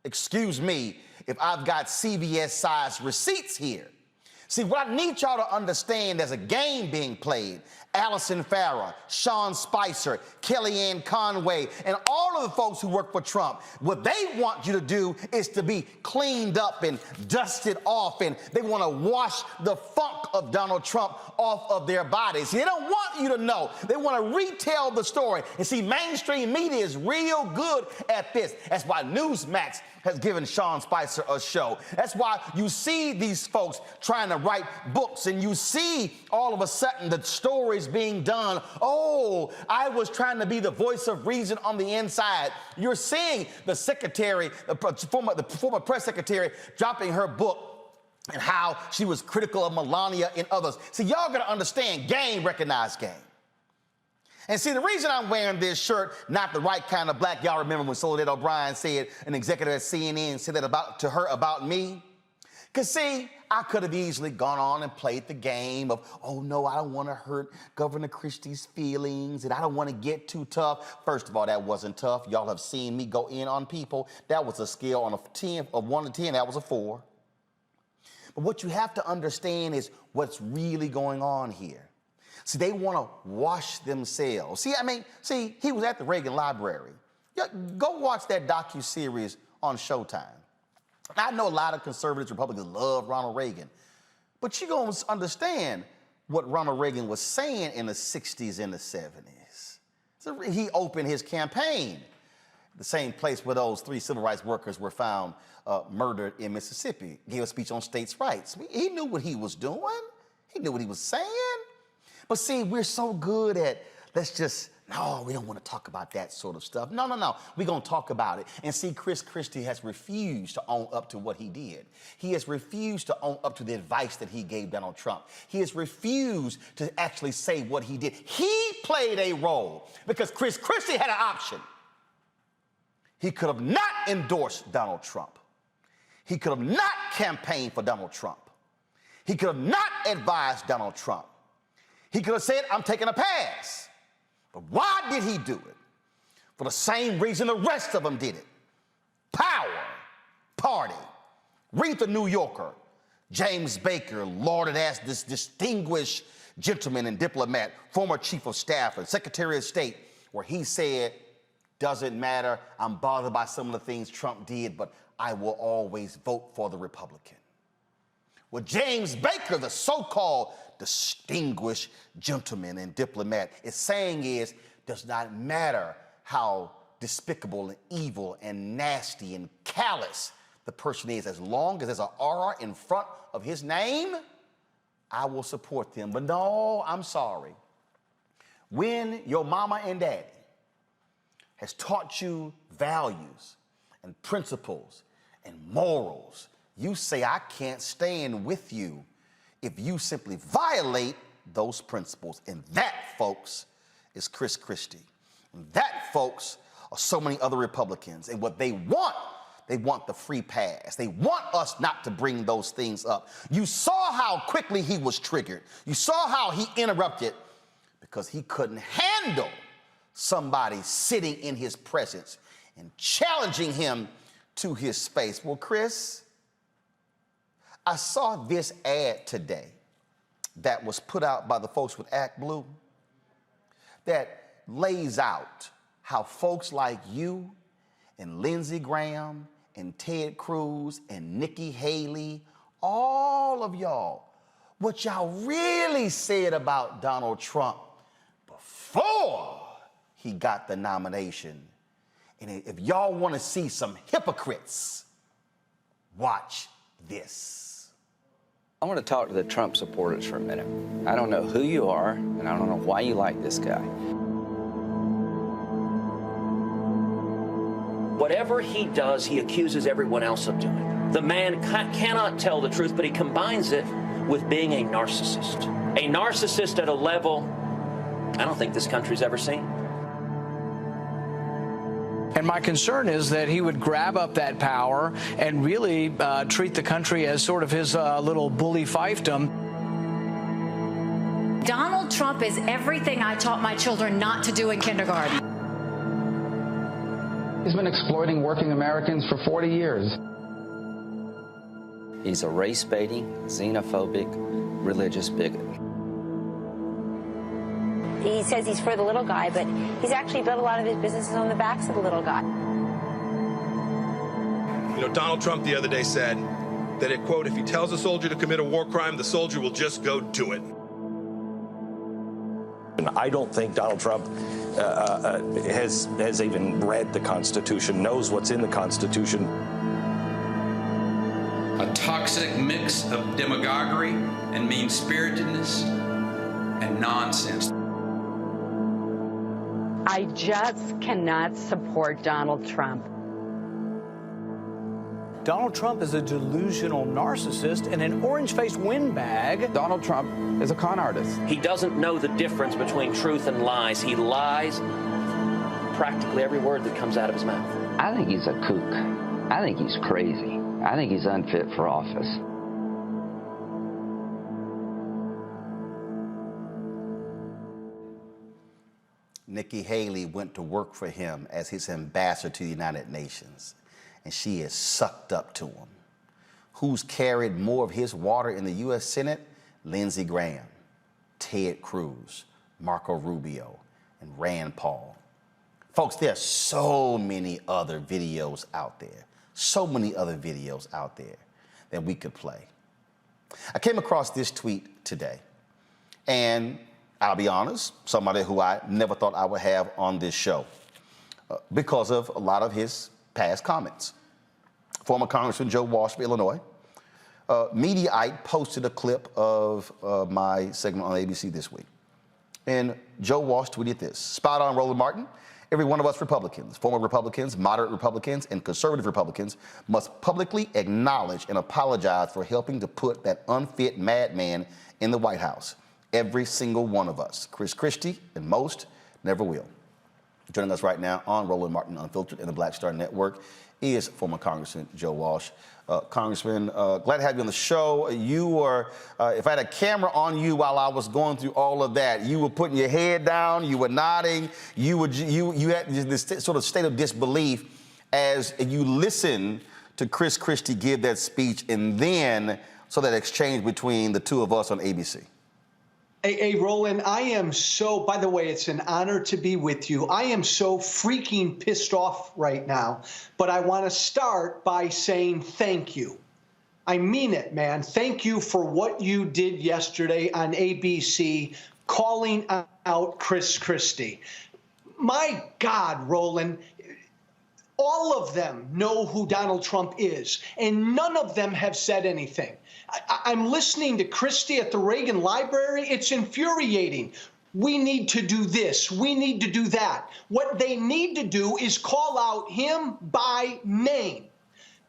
excuse me if I've got CVS-sized receipts here. See, what I need y'all to understand, there's a game being played. Allison Farrah, Sean Spicer, Kellyanne Conway, and all of the folks who work for Trump, what they want you to do is to be cleaned up and dusted off, and they want to wash the funk of Donald Trump off of their bodies. They don't want you to know. They want to retell the story. And see, mainstream media is real good at this. That's why Newsmax has given Sean Spicer a show. That's why you see these folks trying to write books, and you see all of a sudden the stories being done. Oh, I was trying to be the voice of reason on the inside. You're seeing the secretary, the former press secretary, dropping her book and how she was critical of Melania and others. See, y'all gotta understand, game recognized game. And see, the reason I'm wearing this shirt, not the right kind of black, y'all remember when Soledad O'Brien said, an executive at CNN said that to her about me? Because see, I could have easily gone on and played the game of, oh no, I don't want to hurt Governor Christie's feelings, and I don't want to get too tough. First of all, that wasn't tough. Y'all have seen me go in on people. That was a scale on of 1 to 10, that was a 4. But what you have to understand is what's really going on here. See, they want to wash themselves. See, he was at the Reagan Library. Yeah, go watch that docuseries on Showtime. I know a lot of conservatives, Republicans love Ronald Reagan, but you're going to understand what Ronald Reagan was saying in the 60s and the 70s. So he opened his campaign, the same place where those 3 civil rights workers were found murdered in Mississippi, gave a speech on states' rights. He knew what he was doing. He knew what he was saying. But see, we're so good at, no, we don't want to talk about that sort of stuff. No, we're going to talk about it. And see, Chris Christie has refused to own up to what he did. He has refused to own up to the advice that he gave Donald Trump. He has refused to actually say what he did. He played a role because Chris Christie had an option. He could have not endorsed Donald Trump. He could have not campaigned for Donald Trump. He could have not advised Donald Trump. He could have said, I'm taking a pass. But why did he do it? For the same reason the rest of them did it. Power, party. Read the New Yorker. James Baker lauded as this distinguished gentleman and diplomat, former chief of staff and secretary of state, where he said, doesn't matter, I'm bothered by some of the things Trump did, but I will always vote for the Republican. Well, James Baker, the so-called distinguished gentleman and diplomat, is saying does not matter how despicable and evil and nasty and callous the person is, as long as there's an R in front of his name, I will support them. But no, I'm sorry. When your mama and daddy has taught you values and principles and morals, you say, I can't stand with you if you simply violate those principles. And that, folks, is Chris Christie. And that, folks, are so many other Republicans. And what they want the free pass. They want us not to bring those things up. You saw how quickly he was triggered. You saw how he interrupted because he couldn't handle somebody sitting in his presence and challenging him to his space. Well, Chris, I saw this ad today that was put out by the folks with Act Blue that lays out how folks like you and Lindsey Graham and Ted Cruz and Nikki Haley, all of y'all, what y'all really said about Donald Trump before he got the nomination. And if y'all want to see some hypocrites, watch this. I want to talk to the Trump supporters for a minute. I don't know who you are, and I don't know why you like this guy. Whatever he does, he accuses everyone else of doing. The man cannot tell the truth, but he combines it with being a narcissist. A narcissist at a level I don't think this country's ever seen. And my concern is that he would grab up that power and really treat the country as sort of his little bully fiefdom. Donald Trump is everything I taught my children not to do in kindergarten. He's been exploiting working Americans for 40 years. He's a race-baiting, xenophobic, religious bigot. He says he's for the little guy, but he's actually built a lot of his businesses on the backs of the little guy. You know, Donald Trump the other day said that, it, quote, if he tells a soldier to commit a war crime, the soldier will just go do it. And I don't think Donald Trump has even read the Constitution, knows what's in the Constitution. A toxic mix of demagoguery and mean-spiritedness and nonsense. I just cannot support Donald Trump. Donald Trump is a delusional narcissist and an orange-faced windbag. Donald Trump is a con artist. He doesn't know the difference between truth and lies. He lies practically every word that comes out of his mouth. I think he's a kook. I think he's crazy. I think he's unfit for office. Nikki Haley went to work for him as his ambassador to the United Nations, and she is sucked up to him. Who's carried more of his water in the U.S. Senate? Lindsey Graham, Ted Cruz, Marco Rubio, and Rand Paul. Folks, there are so many other videos out there, that we could play. I came across this tweet today, and I'll be honest, somebody who I never thought I would have on this show because of a lot of his past comments. Former Congressman Joe Walsh of Illinois, Mediaite posted a clip of my segment on ABC This Week. And Joe Walsh tweeted this: spot on, Roland Martin. Every one of us Republicans, former Republicans, moderate Republicans, and conservative Republicans must publicly acknowledge and apologize for helping to put that unfit madman in the White House. Every single one of us. Chris Christie, and most never will. Joining us right now on Roland Martin Unfiltered and the Black Star Network is former Congressman Joe Walsh. Congressman, glad to have you on the show. You were, if I had a camera on you while I was going through all of that, you were putting your head down, you were nodding, you had this sort of state of disbelief as you listened to Chris Christie give that speech, and then saw that exchange between the two of us on ABC. Hey, Roland, I am so, by the way, it's an honor to be with you. I am so freaking pissed off right now, but I want to start by saying thank you. I mean it, man. Thank you for what you did yesterday on ABC, calling out Chris Christie. My God, Roland, all of them know who Donald Trump is, and none of them have said anything. I'm listening to Christie at the Reagan Library. It's infuriating. We need to do this. We need to do that. What they need to do is call out him by name.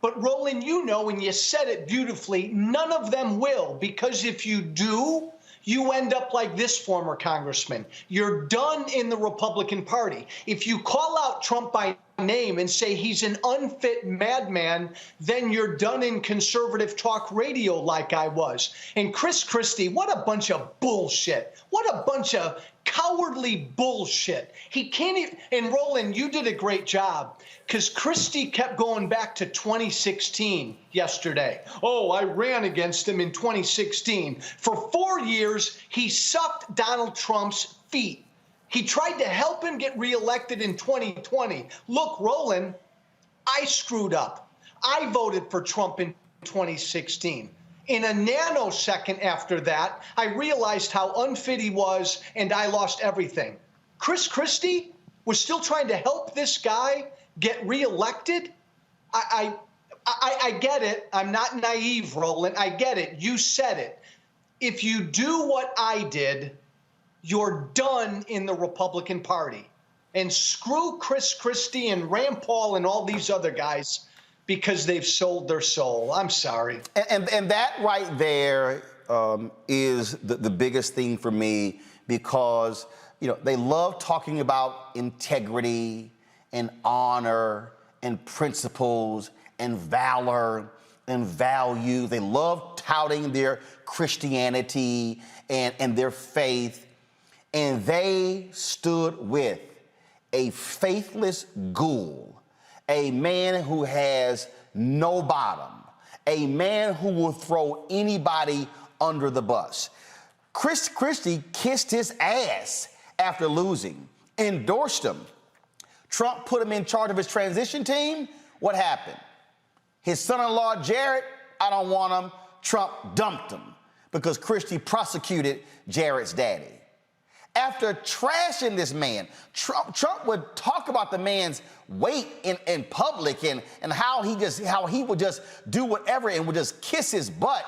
But Roland, you know, and you said it beautifully, none of them will, because if you do, you end up like this former congressman. You're done in the Republican Party. If you call out Trump by name and say he's an unfit madman, then you're done in conservative talk radio like I was. And Chris Christie, what a bunch of bullshit. What a bunch of cowardly bullshit. He can't even, and Roland, you did a great job, because Christie kept going back to 2016 yesterday. Oh, I ran against him in 2016. For 4 years, he sucked Donald Trump's feet. He tried to help him get reelected in 2020. Look, Roland, I screwed up. I voted for Trump in 2016. In a nanosecond after that, I realized how unfit he was, and I lost everything. Chris Christie was still trying to help this guy get reelected? I get it. I'm not naive, Roland. I get it. You said it. If you do what I did, you're done in the Republican Party. And screw Chris Christie and Rand Paul and all these other guys. because they've sold their soul. I'm sorry. And that right there is the biggest thing for me, because, you know, they love talking about integrity and honor and principles and valor and value. They love touting their Christianity and their faith. And they stood with a faithless ghoul, a man who has no bottom, a man who will throw anybody under the bus. Chris Christie kissed his ass after losing, endorsed him. Trump put him in charge of his transition team. What happened? His son-in-law, Jared, I don't want him. Trump dumped him because Christie prosecuted Jared's daddy. After trashing this man, Trump would talk about the man's weight in public and how he would just do whatever and would just kiss his butt.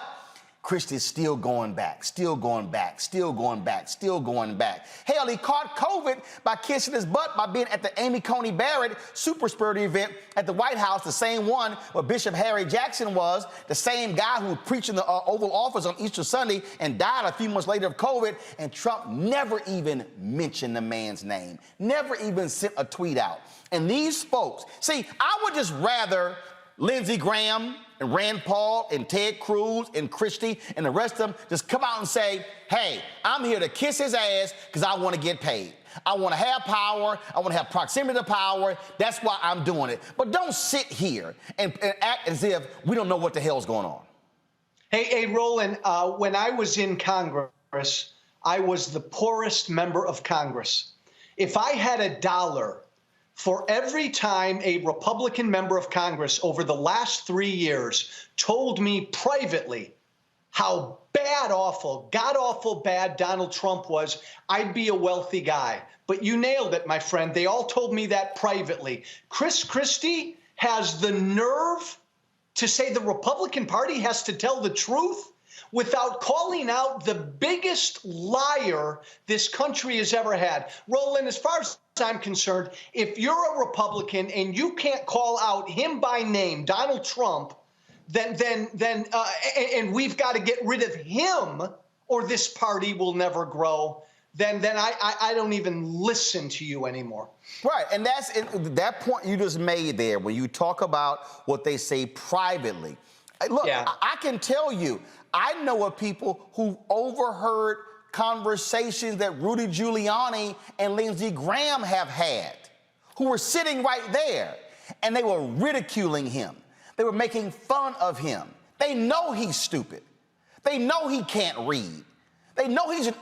Christie's still going back, still going back, still going back, still going back. Hell, he caught COVID by kissing his butt by being at the Amy Coney Barrett super spreader event at the White House, the same one where Bishop Harry Jackson was, the same guy who preached in the Oval Office on Easter Sunday and died a few months later of COVID, and Trump never even mentioned the man's name, never even sent a tweet out. And these folks, see, I would just rather Lindsey Graham and Rand Paul and Ted Cruz and Christie and the rest of them just come out and say, hey, I'm here to kiss his ass because I want to get paid. I want to have power. I want to have proximity to power. That's why I'm doing it. But don't sit here and act as if we don't know what the hell's going on. Hey, Roland, when I was in Congress, I was the poorest member of Congress. If I had $1 for every time a Republican member of Congress over the last 3 years told me privately how bad, awful, god-awful bad Donald Trump was, I'd be a wealthy guy. But you nailed it, my friend. They all told me that privately. Chris Christie has the nerve to say the Republican Party has to tell the truth without calling out the biggest liar this country has ever had. Roland, as far as I'm concerned, if you're a Republican and you can't call out him by name, Donald Trump, and we've got to get rid of him or this party will never grow, then I don't even listen to you anymore. Right, and that's that point you just made there when you talk about what they say privately. Look, yeah. I can tell you, I know of people who overheard conversations that Rudy Giuliani and Lindsey Graham have had, who were sitting right there, and they were ridiculing him. They were making fun of him. They know he's stupid. They know he can't read. They know he's an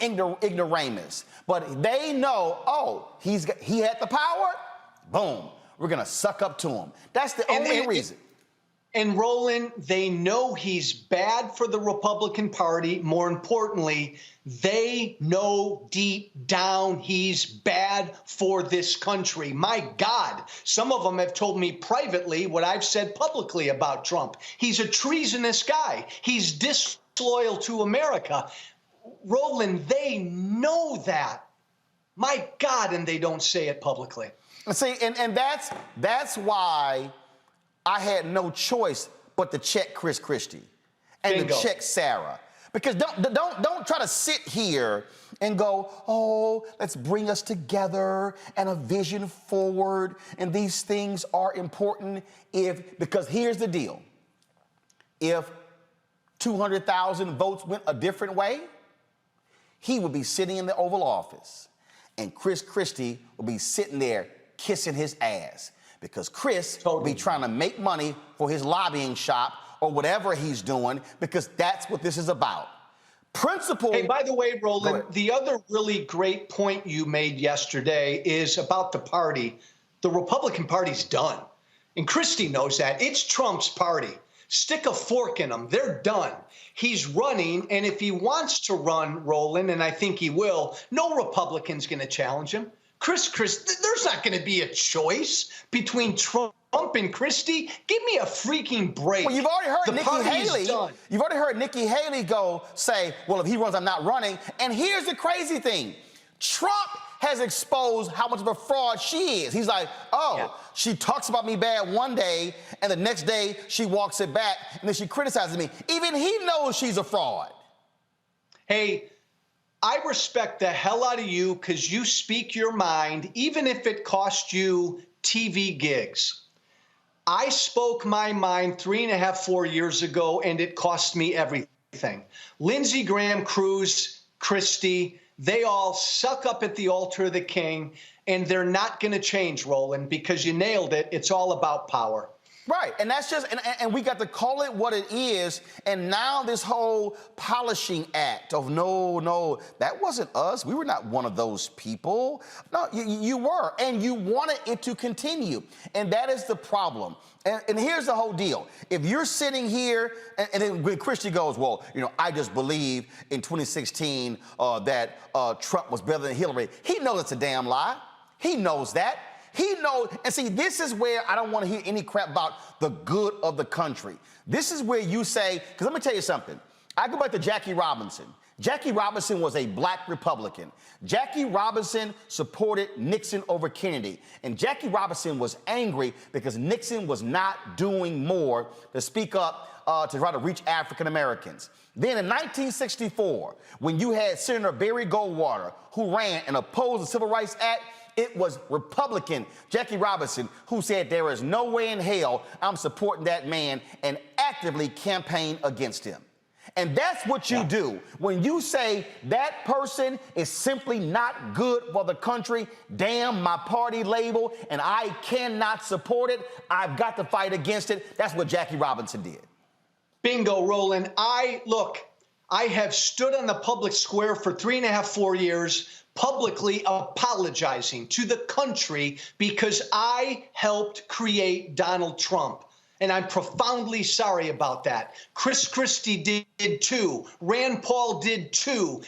ignoramus, but they know, oh, he had the power, boom, we're gonna suck up to him. That's the only reason. And Roland, they know he's bad for the Republican Party. More importantly, they know deep down he's bad for this country. My God, some of them have told me privately what I've said publicly about Trump. He's a treasonous guy. He's disloyal to America. Roland, they know that. My God, and they don't say it publicly. See, and that's why I had no choice but to check Chris Christie and to check Sarah. Because don't try to sit here and go, oh, let's bring us together and a vision forward, and these things are important because here's the deal. If 200,000 votes went a different way, he would be sitting in the Oval Office, and Chris Christie would be sitting there kissing his ass. Because Chris will be trying to make money for his lobbying shop or whatever he's doing, because that's what this is about. Principle. Hey, by the way, Roland, the other really great point you made yesterday is about the party. The Republican Party's done. And Christie knows that. It's Trump's party. Stick a fork in them. They're done. He's running, and if he wants to run, Roland, and I think he will, no Republican's going to challenge him. Chris, there's not going to be a choice between Trump and Christie. Give me a freaking break. Well, you've already heard Nikki Haley. You've already heard Nikki Haley say, well, if he runs, I'm not running. And here's the crazy thing. Trump has exposed how much of a fraud she is. He's like, she talks about me bad one day, and the next day she walks it back, and then she criticizes me. Even he knows she's a fraud. Hey, I respect the hell out of you because you speak your mind, even if it cost you TV gigs. I spoke my mind 3.5, 4 years ago, and it cost me everything. Lindsey Graham, Cruz, Christie, they all suck up at the altar of the king, and they're not going to change, Roland, because you nailed it. It's all about power. Right, and that's just, and we got to call it what it is, and now this whole polishing act of no, that wasn't us. We were not one of those people. No, you were, and you wanted it to continue, and that is the problem. And here's the whole deal. If you're sitting here, and then when Christie goes, well, I just believe in 2016 that Trump was better than Hillary, he knows it's a damn lie. He knows that. He knows, and see, this is where I don't want to hear any crap about the good of the country. This is where you say, because let me tell you something. I go back to Jackie Robinson. Jackie Robinson was a black Republican. Jackie Robinson supported Nixon over Kennedy. And Jackie Robinson was angry because Nixon was not doing more to speak up to try to reach African Americans. Then in 1964, when you had Senator Barry Goldwater, who ran and opposed the Civil Rights Act, it was Republican Jackie Robinson who said there is no way in hell I'm supporting that man and actively campaigned against him. And that's what you do. When you say that person is simply not good for the country, damn my party label, and I cannot support it, I've got to fight against it. That's what Jackie Robinson did. Bingo, Roland. I have stood on the public square for 3.5, 4 years, publicly apologizing to the country because I helped create Donald Trump. And I'm profoundly sorry about that. Chris Christie did too. Rand Paul did too.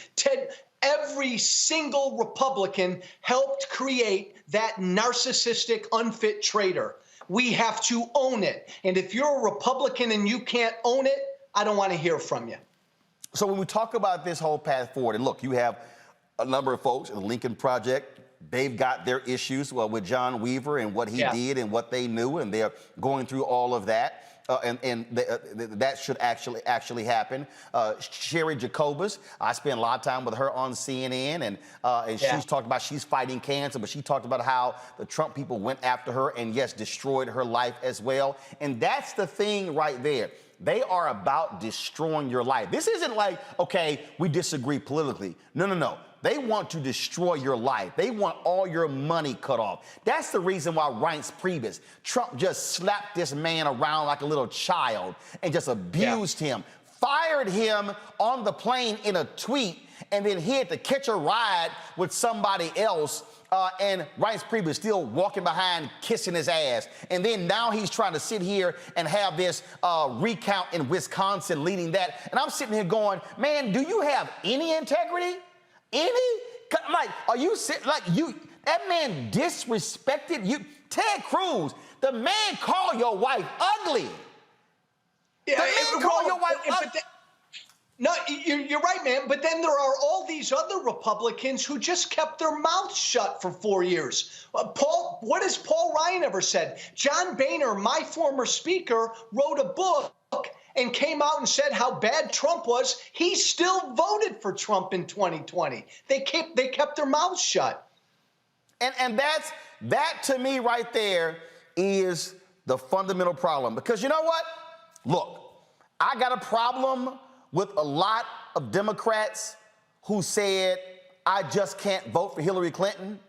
Every single Republican helped create that narcissistic, unfit traitor. We have to own it. And if you're a Republican and you can't own it, I don't want to hear from you. So when we talk about this whole path forward, and look, you have a number of folks in the Lincoln Project. They've got their issues with John Weaver and what he did and what they knew, and they're going through all of that. That should actually happen. Sherry Jacobus, I spent a lot of time with her on CNN, and she's talked about she's fighting cancer, but she talked about how the Trump people went after her and, yes, destroyed her life as well. And that's the thing right there. They are about destroying your life. This isn't like, okay, we disagree politically. No. They want to destroy your life. They want all your money cut off. That's the reason why Reince Priebus, Trump just slapped this man around like a little child and just abused him, fired him on the plane in a tweet, and then he had to catch a ride with somebody else. And Reince Priebus still walking behind, kissing his ass. And then now he's trying to sit here and have this recount in Wisconsin leading that. And I'm sitting here going, man, do you have any integrity? Any? Like, are you like you? That man disrespected you. Ted Cruz, the man called your wife ugly. Yeah, the man called your wife ugly. No, you're right, man. But then there are all these other Republicans who just kept their mouths shut for 4 years. What has Paul Ryan ever said? John Boehner, my former speaker, wrote a book and came out and said how bad Trump was. He still voted for Trump in 2020. They kept their mouths shut. And that to me right there is the fundamental problem. Because you know what? Look, I got a problem with a lot of Democrats who said, I just can't vote for Hillary Clinton.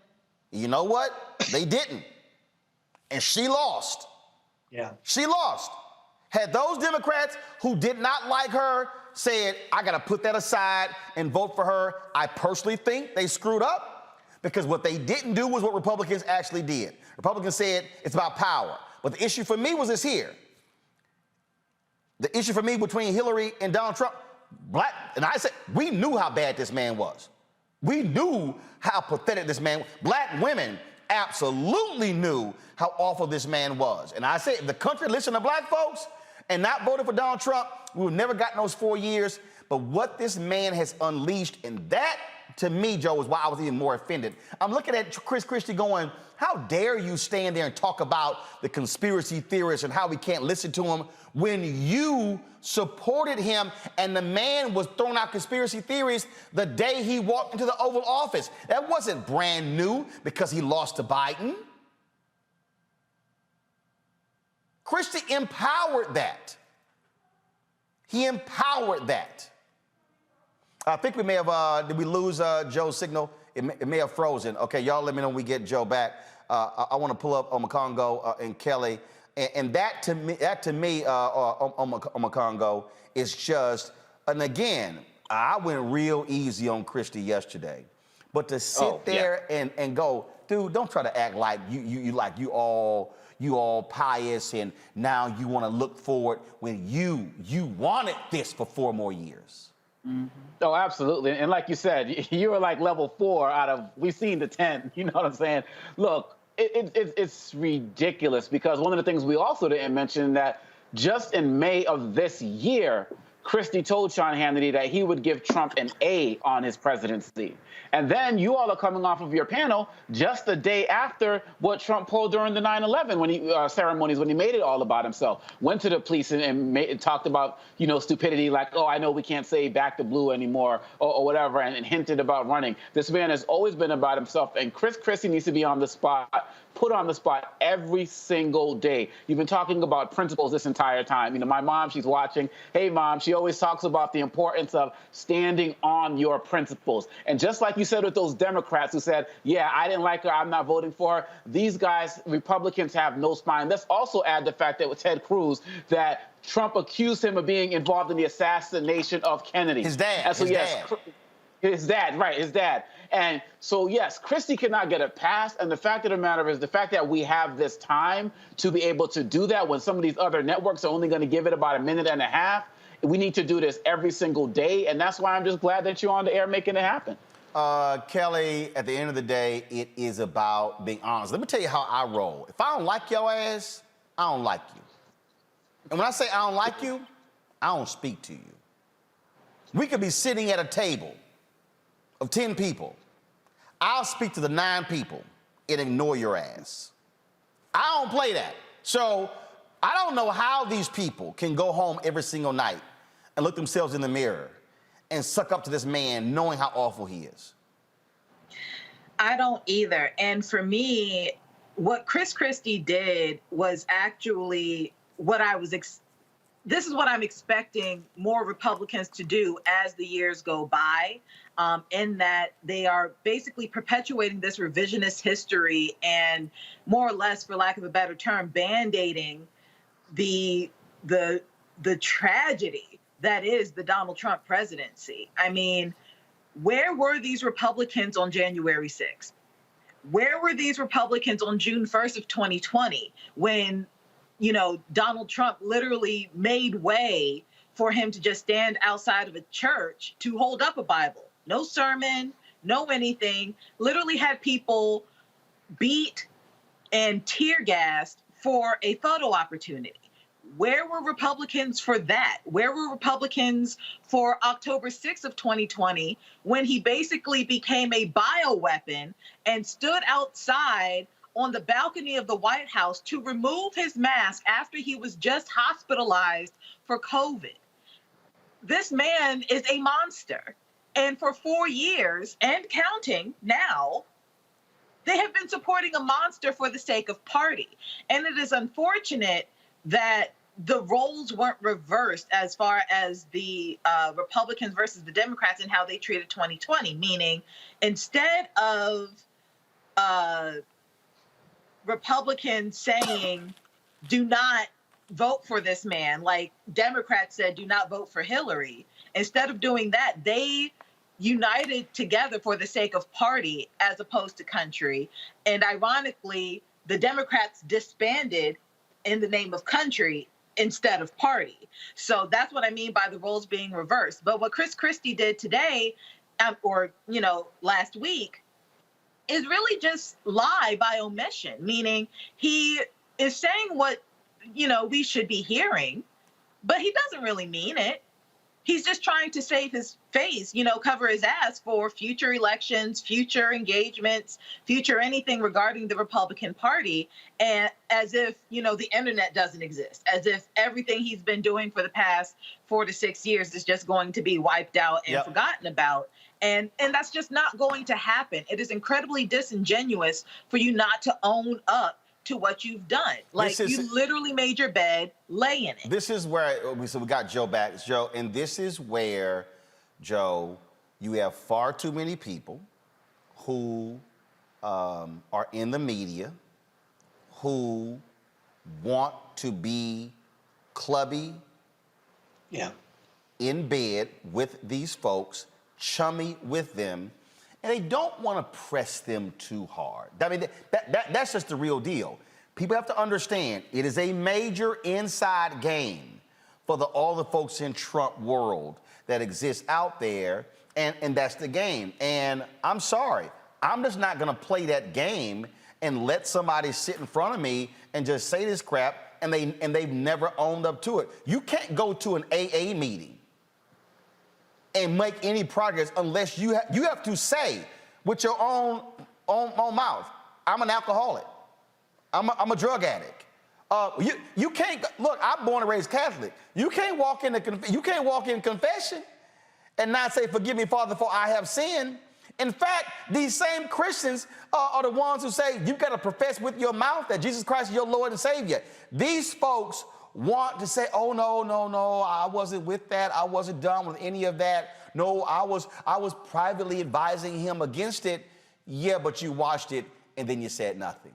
You know what? They didn't. And she lost. Yeah. She lost. Had those Democrats who did not like her said, I got to put that aside and vote for her, I personally think they screwed up because what they didn't do was what Republicans actually did. Republicans said it's about power. But the issue for me was this here. The issue for me between Hillary and Donald Trump, and I said, we knew how bad this man was. We knew how pathetic this man was. Black women absolutely knew how awful this man was. And I said, if the country listened to black folks and not voted for Donald Trump, we would never gotten those 4 years. But what this man has unleashed in that to me, Joe, is why I was even more offended. I'm looking at Chris Christie going, how dare you stand there and talk about the conspiracy theorists and how we can't listen to him when you supported him and the man was throwing out conspiracy theories the day he walked into the Oval Office. That wasn't brand new because he lost to Biden. Christie empowered that. He empowered that. I think we may have, did we lose Joe's signal? It may have frozen. Okay, y'all let me know when we get Joe back. I want to pull up Omakongo and Kelly. And that to me, Omakongo, is just, and again, I went real easy on Christie yesterday. But to sit there and go, dude, don't try to act like you all pious and now you want to look forward when you wanted this for 4 more years. Mm-hmm. Oh, absolutely. And like you said, you were like level 4 out of, we've seen the 10, you know what I'm saying? Look, it's ridiculous because one of the things we also didn't mention that just in May of this year, Christie told Sean Hannity that he would give Trump an A on his presidency. And then you all are coming off of your panel just the day after what Trump pulled during the 9/11 when he ceremonies, when he made it all about himself. Went to the police and talked about, you know, stupidity like, oh, I know we can't say back to blue anymore or whatever, and hinted about running. This man has always been about himself, and Chris Christie needs to be on the spot, put on the spot every single day. You've been talking about principles this entire time. You know, my mom, she's watching. Hey, Mom, she always talks about the importance of standing on your principles. And just like you said with those Democrats who said, yeah, I didn't like her, I'm not voting for her, these guys, Republicans, have no spine. Let's also add the fact that with Ted Cruz, that Trump accused him of being involved in the assassination of Kennedy. His dad. And so, his dad, right, his dad. And so, yes, Christie cannot get it passed. And the fact of the matter is the fact that we have this time to be able to do that when some of these other networks are only going to give it about 1.5 minutes, we need to do this every single day. And that's why I'm just glad that you're on the air making it happen. Kelly, at the end of the day, it is about being honest. Let me tell you how I roll. If I don't like your ass, I don't like you. And when I say I don't like you, I don't speak to you. We could be sitting at a table of 10 people. I'll speak to the 9 people and ignore your ass. I don't play that. So I don't know how these people can go home every single night and look themselves in the mirror and suck up to this man knowing how awful he is. I don't either. And for me, what Chris Christie did was actually what I was this is what I'm expecting more Republicans to do as the years go by, in that they are basically perpetuating this revisionist history and more or less, for lack of a better term, band-aiding the tragedy that is the Donald Trump presidency. I mean, where were these Republicans on January 6th? Where were these Republicans on June 1st of 2020 when, you know, Donald Trump literally made way for him to just stand outside of a church to hold up a Bible? No sermon, no anything, literally had people beat and tear gassed for a photo opportunity. Where were Republicans for that? Where were Republicans for October 6th of 2020 when he basically became a bioweapon and stood outside on the balcony of the White House to remove his mask after he was just hospitalized for COVID? This man is a monster. And for 4 years and counting now, they have been supporting a monster for the sake of party. And it is unfortunate that the roles weren't reversed as far as the Republicans versus the Democrats and how they treated 2020, meaning instead of Republicans saying, do not vote for this man, like Democrats said, do not vote for Hillary. Instead of doing that, they united together for the sake of party as opposed to country. And ironically, the Democrats disbanded in the name of country instead of party. So that's what I mean by the roles being reversed. But what Chris Christie did today, or, you know, last week, is really just lie by omission, meaning he is saying what, you know, we should be hearing, but he doesn't really mean it. He's just trying to save his face, you know, cover his ass for future elections, future engagements, future anything regarding the Republican Party. And as if, you know, the internet doesn't exist, as if everything he's been doing for the past 4 to 6 years is just going to be wiped out and forgotten about. And that's just not going to happen. It is incredibly disingenuous for you not to own up to what you've done. Like, you literally made your bed, lay in it. This is where, so we got Joe back. Joe, and this is where, Joe, you have far too many people who are in the media who want to be clubby, in bed with these folks, chummy with them, and they don't want to press them too hard. I mean, that's just the real deal. People have to understand it is a major inside game for all the folks in Trump world that exists out there, and that's the game. And I'm sorry, I'm just not going to play that game and let somebody sit in front of me and just say this crap, and they've never owned up to it. You can't go to an AA meeting and make any progress unless you have to say with your own mouth, I'm an alcoholic, I'm a drug addict. You can't look. I'm born and raised Catholic. You can't walk in confession and not say, "Forgive me, Father, for I have sinned." In fact, these same Christians are the ones who say you've got to profess with your mouth that Jesus Christ is your Lord and Savior. These folks want to say, "Oh no, I wasn't with that. I wasn't done with any of that. No, I was privately advising him against it." Yeah, but you watched it and then you said nothing.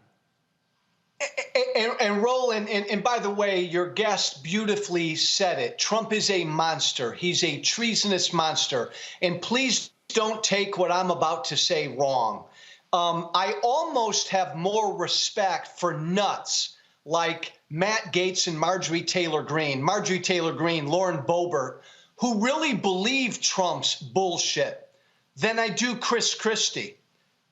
And Roland, and by the way, your guest beautifully said it. Trump is a monster. He's a treasonous monster. And please don't take what I'm about to say wrong. I almost have more respect for nuts like Matt Gaetz and Marjorie Taylor Greene, Lauren Boebert, who really believe Trump's bullshit, than I do Chris Christie.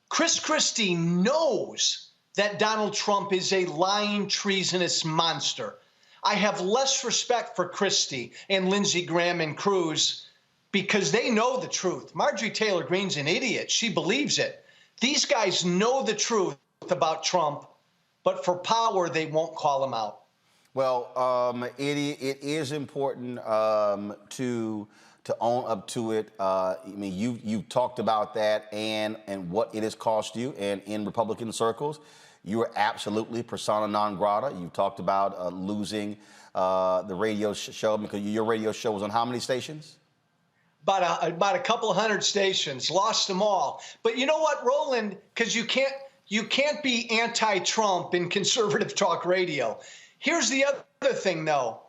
Chris Christie knows that Donald Trump is a lying, treasonous monster. I have less respect for Christie and Lindsey Graham and Cruz because they know the truth. Marjorie Taylor Greene's an idiot. She believes it. These guys know the truth about Trump, but for power, they won't call him out. Well, it is important to own up to it. I mean, you talked about that and what it has cost you, and in Republican circles, you are absolutely persona non grata. You talked about losing the radio show because your radio show was on how many stations? About a couple of hundred stations, lost them all. But you know what, Roland? Because you can't be anti-Trump in conservative talk radio. Here's the other thing, though.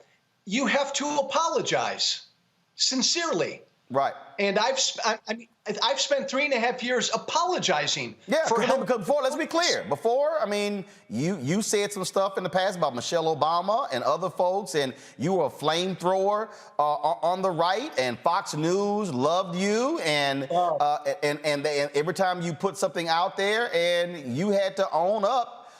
You have to apologize sincerely. Right. And I've spent 3.5 years apologizing. Yeah, for because before, let's be clear. Before, I mean, you said some stuff in the past about Michelle Obama and other folks, and you were a flamethrower on the right, and Fox News loved you, and every time you put something out there, and you had to own up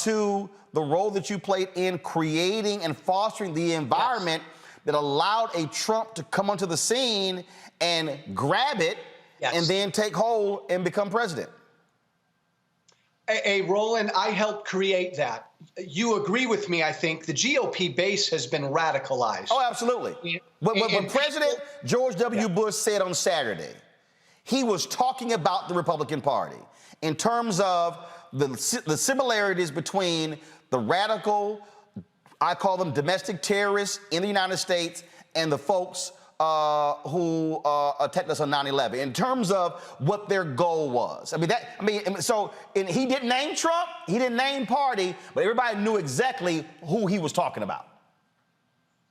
to the role that you played in creating and fostering the environment that allowed a Trump to come onto the scene and grab it and then take hold and become president. Hey, Roland, I helped create that. You agree with me, I think. The GOP base has been radicalized. Oh, absolutely. When President George W. Bush said on Saturday, he was talking about the Republican Party in terms of the similarities between the radical, I call them domestic terrorists in the United States, and the folks who attacked us on 9/11 in terms of what their goal was. He didn't name Trump, he didn't name party, but everybody knew exactly who he was talking about.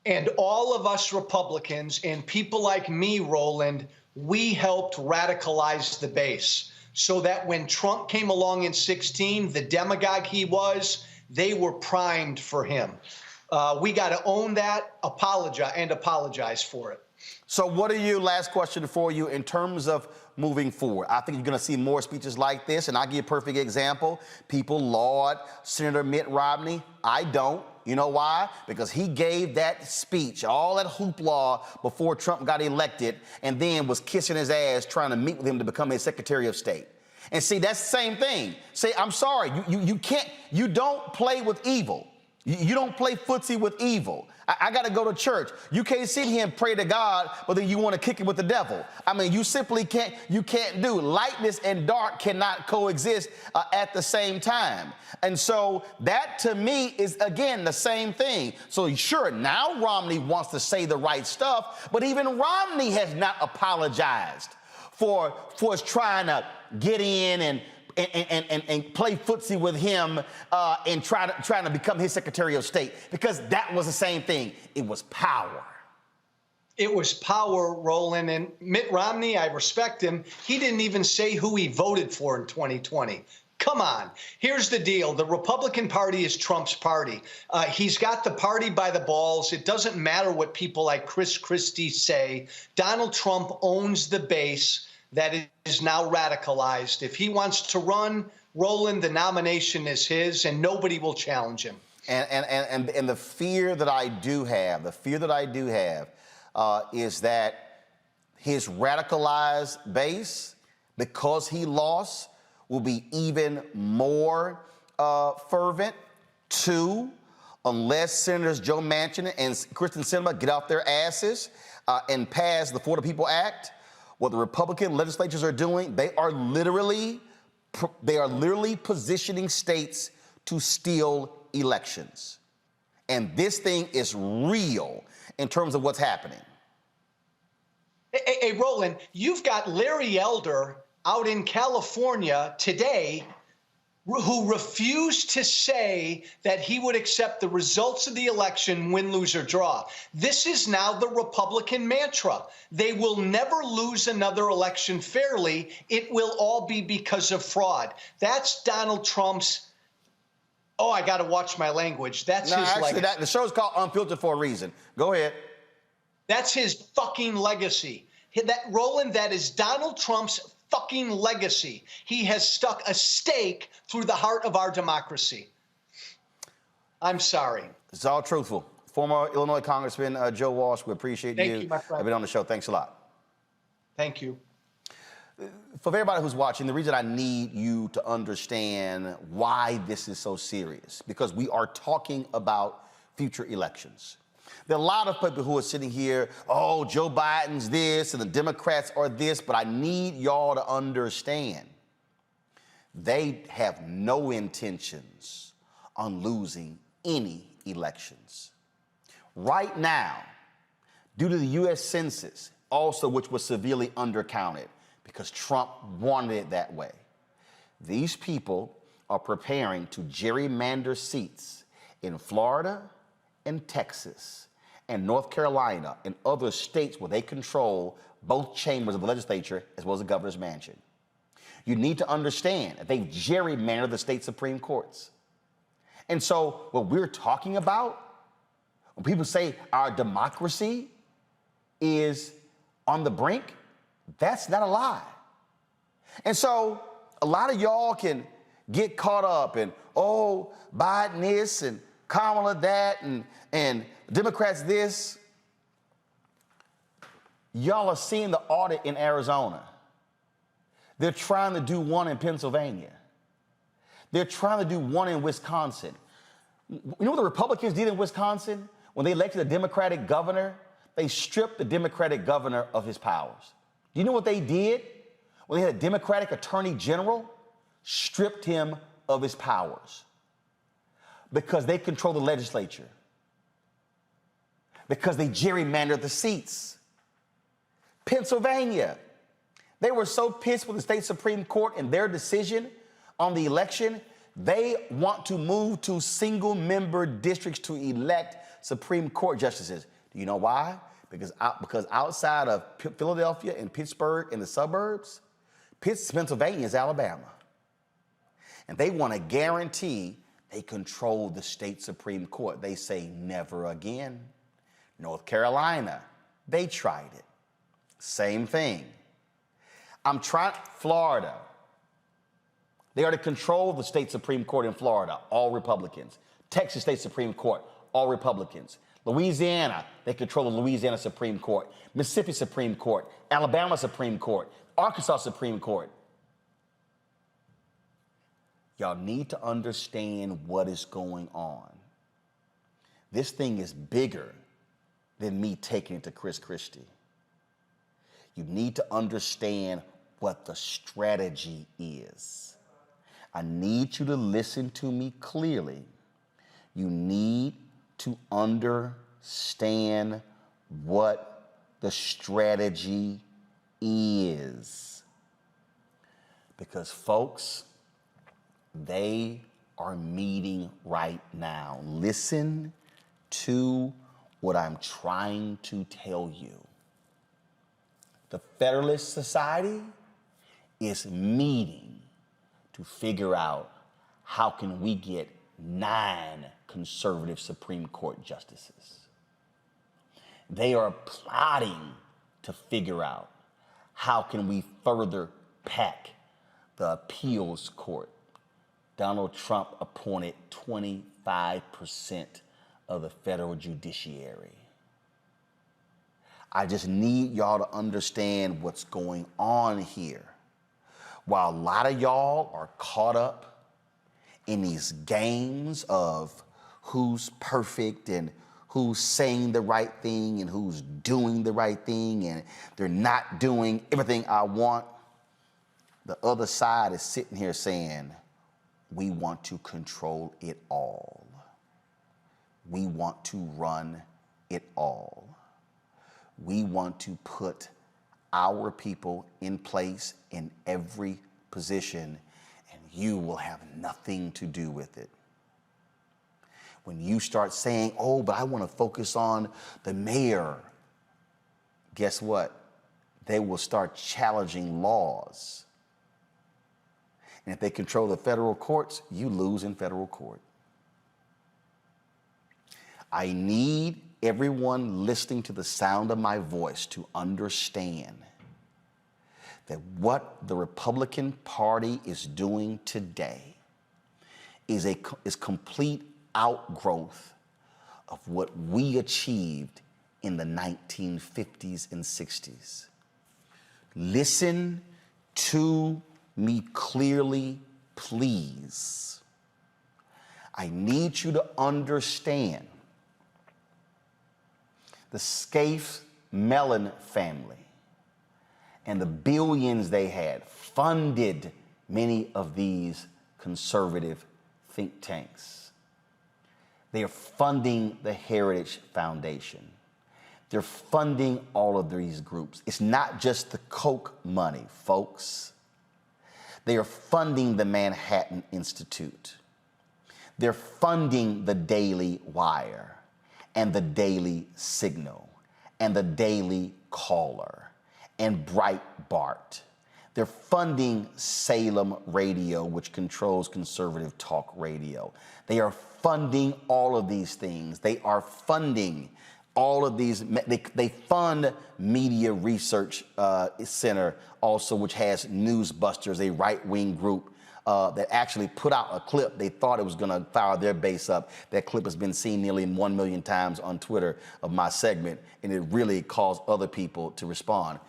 And all of us Republicans and people like me, Roland, we helped radicalize the base so that when Trump came along in 2016, the demagogue he was, they were primed for him. We got to own that, apologize for it. So what are you, last question for you, in terms of moving forward? I think you're going to see more speeches like this, and I'll give you a perfect example. People laud Senator Mitt Romney. I don't. You know why? Because he gave that speech, all that hoopla before Trump got elected, and then was kissing his ass trying to meet with him to become his Secretary of State. And see, that's the same thing. Say, I'm sorry, you don't play with evil. You don't play footsie with evil. I got to go to church. You can't sit here and pray to God, but then you want to kick it with the devil. I mean, you simply can't do. Lightness and dark cannot coexist at the same time. And so that, to me, is, again, the same thing. So sure, now Romney wants to say the right stuff, but even Romney has not apologized for trying to get in and play footsie with him and trying to become his Secretary of State, because that was the same thing. It was power. It was power, Roland. And Mitt Romney, I respect him. He didn't even say who he voted for in 2020. Come on. Here's the deal. The Republican Party is Trump's party. He's got the party by the balls. It doesn't matter what people like Chris Christie say. Donald Trump owns the base that is now radicalized. If he wants to run, Roland, the nomination is his, and nobody will challenge him. And the fear that I do have, is that his radicalized base, because he lost, will be even more fervent. Two, unless Senators Joe Manchin and Kyrsten Sinema get off their asses and pass the For the People Act, what the Republican legislatures are doing, they are literally positioning states to steal elections. And this thing is real in terms of what's happening. Hey, Roland, you've got Larry Elder out in California today who refused to say that he would accept the results of the election, win, lose, or draw. This is now the Republican mantra. They will never lose another election fairly. It will all be because of fraud. That's Donald Trump's, oh, I got to watch my language. That's his legacy. The show's called Unfiltered for a reason. Go ahead. That's his fucking legacy. Roland, that is Donald Trump's fucking legacy. He has stuck a stake through the heart of our democracy. I'm sorry. It's all truthful. Former Illinois Congressman Joe Walsh, we appreciate you. Thank you, my friend. I've been on the show. Thanks a lot. Thank you. For everybody who's watching, the reason I need you to understand why this is so serious, because we are talking about future elections. There are a lot of people who are sitting here, oh, Joe Biden's this and the Democrats are this, but I need y'all to understand they have no intentions on losing any elections. Right now, due to the U.S. Census, also which was severely undercounted because Trump wanted it that way, these people are preparing to gerrymander seats in Florida and Texas and North Carolina and other states where they control both chambers of the legislature as well as the governor's mansion. You need to understand that they've gerrymandered the state Supreme Courts. And so what we're talking about, when people say our democracy is on the brink, that's not a lie. And so a lot of y'all can get caught up in, oh, Biden this and Kamala that and Democrats this. Y'all are seeing the audit in Arizona. They're trying to do one in Pennsylvania. They're trying to do one in Wisconsin. You know what the Republicans did in Wisconsin? When they elected a Democratic governor, they stripped the Democratic governor of his powers. Do you know what they did? When they had a Democratic attorney general, stripped him of his powers. Because they control the legislature. Because they gerrymandered the seats. Pennsylvania, they were so pissed with the state Supreme Court and their decision on the election, they want to move to single-member districts to elect Supreme Court justices. Do you know why? Because outside of Philadelphia and Pittsburgh and the suburbs, Pennsylvania is Alabama. And they want to guarantee They control the state Supreme Court. They say never again. North Carolina, they tried it. Same thing. Florida. They are to control the state Supreme Court in Florida, all Republicans. Texas State Supreme Court, all Republicans. Louisiana, they control the Louisiana Supreme Court. Mississippi Supreme Court, Alabama Supreme Court, Arkansas Supreme Court. Y'all need to understand what is going on. This thing is bigger than me taking it to Chris Christie. You need to understand what the strategy is. I need you to listen to me clearly. You need to understand what the strategy is. Because folks, they are meeting right now. Listen to what I'm trying to tell you. The Federalist Society is meeting to figure out how can we get 9 conservative Supreme Court justices. They are plotting to figure out how can we further pack the appeals court. Donald Trump appointed 25% of the federal judiciary. I just need y'all to understand what's going on here. While a lot of y'all are caught up in these games of who's perfect and who's saying the right thing and who's doing the right thing and they're not doing everything I want, the other side is sitting here saying, we want to control it all. We want to run it all. We want to put our people in place in every position, and you will have nothing to do with it. When you start saying, oh, but I want to focus on the mayor, guess what? They will start challenging laws. And if they control the federal courts, you lose in federal court. I need everyone listening to the sound of my voice to understand that what the Republican Party is doing today is complete outgrowth of what we achieved in the 1950s and 60s. Listen to me clearly, please. I need you to understand the Scaife-Mellon family and the billions they had funded many of these conservative think tanks. They are funding the Heritage Foundation. They're funding all of these groups. It's not just the Koch money, folks. They are funding the Manhattan Institute. They're funding the Daily Wire and the Daily Signal and the Daily Caller and Breitbart. They're funding Salem Radio, which controls conservative talk radio. They are funding all of these things. They are funding all of these. They fund Media Research Center also, which has Newsbusters, a right-wing group that actually put out a clip. They thought it was going to fire their base up. That clip has been seen nearly 1 million times on Twitter of my segment, and it really caused other people to respond.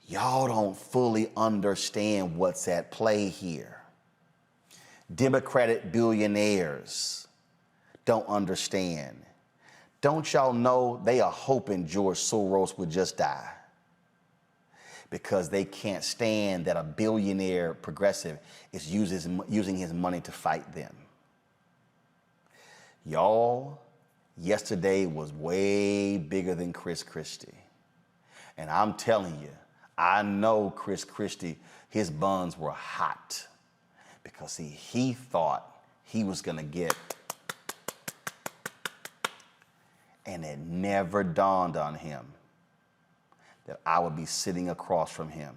Y'all don't fully understand what's at play here. Democratic billionaires don't understand. Don't y'all know they are hoping George Soros would just die? Because they can't stand that a billionaire progressive is using his money to fight them. Y'all, yesterday was way bigger than Chris Christie. And I'm telling you, I know Chris Christie, his buns were hot. Because see, he thought he was gonna get, and it never dawned on him that I would be sitting across from him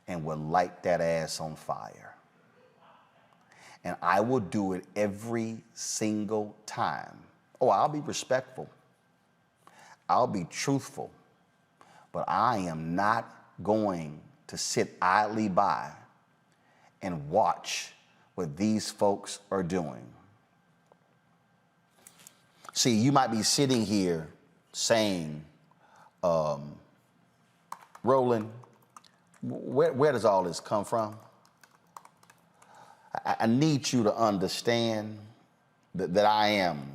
and would light that ass on fire. and I will do it every single time. Oh, I'll be respectful. I'll be truthful. But I am not going to sit idly by and watch what these folks are doing. See, you might be sitting here saying, Roland, where does all this come from? I need you to understand that I am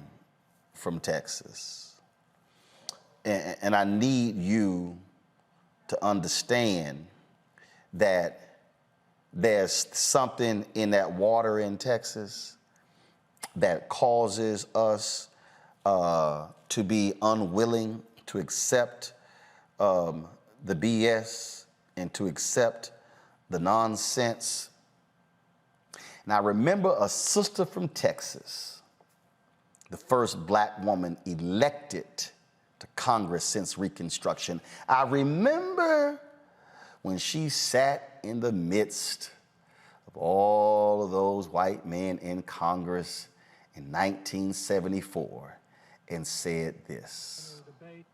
from Texas. And I need you to understand that there's something in that water in Texas that causes us to be unwilling to accept the BS and to accept the nonsense. And I remember a sister from Texas, the first black woman elected to Congress since Reconstruction. I remember when she sat in the midst of all of those white men in Congress in 1974 and said this. Debate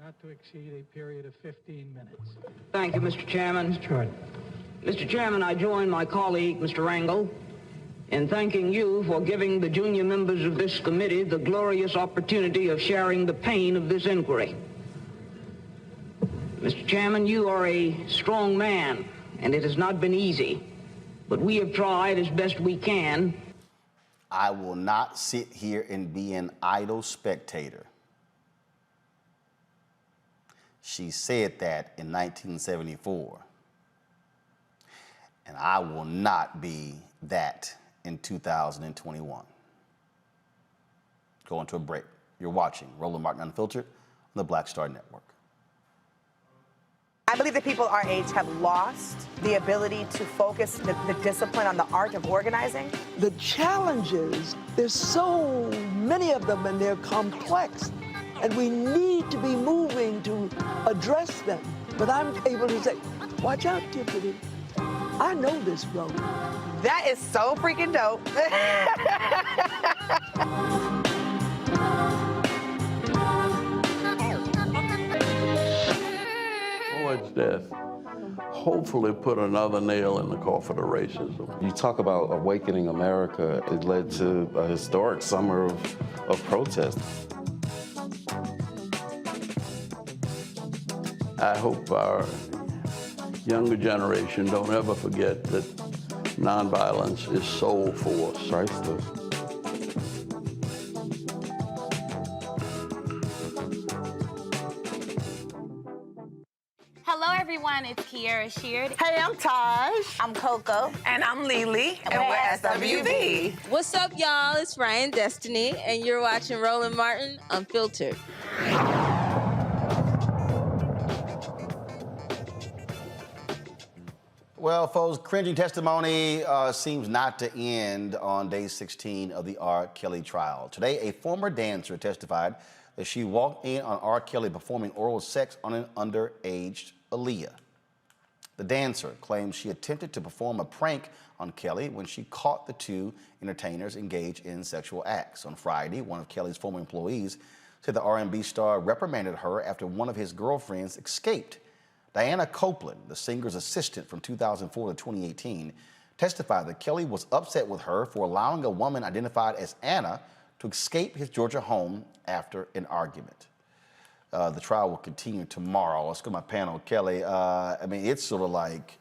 not to exceed a period of 15 minutes. Thank you, Mr. Chairman. Mr. Chairman, I join my colleague, Mr. Rangel, in thanking you for giving the junior members of this committee the glorious opportunity of sharing the pain of this inquiry. Mr. Chairman, you are a strong man, and it has not been easy, but we have tried as best we can. I will not sit here and be an idle spectator. She said that in 1974. And I will not be that in 2021. Going to a break. You're watching Roland Martin Unfiltered on the Black Star Network. I believe that people our age have lost the ability to focus the discipline on the art of organizing. The challenges, there's so many of them and they're complex. And we need to be moving to address them. But I'm able to say, watch out, Tiffany. I know this road. That is so freaking dope. Floyd's death hopefully put another nail in the coffin of racism. You talk about awakening America. It led to a historic summer of protest. I hope our younger generation don't ever forget that nonviolence is soul force. Priceless. Hello, everyone. It's Kiara Sheard. Hey, I'm Taj. I'm Coco. And I'm Lily. And we're SWV. What's up, y'all? It's Ryan Destiny, and you're watching Roland Martin Unfiltered. Well, folks, cringing testimony seems not to end on day 16 of the R. Kelly trial. Today, a former dancer testified that she walked in on R. Kelly performing oral sex on an underage Aaliyah. The dancer claims she attempted to perform a prank on Kelly when she caught the two entertainers engaged in sexual acts. On Friday, one of Kelly's former employees said the R&B star reprimanded her after one of his girlfriends escaped. Diana Copeland, the singer's assistant from 2004 to 2018, testified that Kelly was upset with her for allowing a woman identified as Anna to escape his Georgia home after an argument. The trial will continue tomorrow. Let's go to my panel. Kelly, I mean, it's sort of like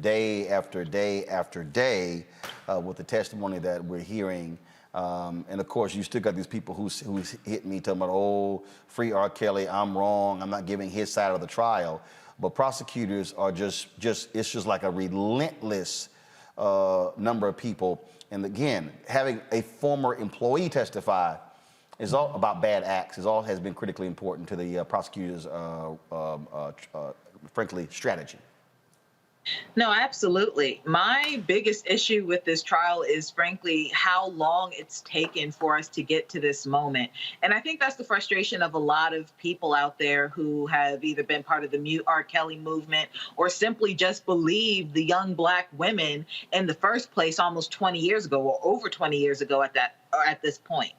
day after day after day with the testimony that we're hearing. And of course, you still got these people who's hit me talking about, oh, free R. Kelly, I'm wrong, I'm not giving his side of the trial. But prosecutors are it's just like a relentless number of people. And again, having a former employee testify is all about bad acts. It all has been critically important to the prosecutors' frankly, strategy. No, absolutely. My biggest issue with this trial is, frankly, how long it's taken for us to get to this moment. And I think that's the frustration of a lot of people out there who have either been part of the Mute R. Kelly movement or simply just believe the young Black women in the first place almost 20 years ago, or over 20 years ago at this point.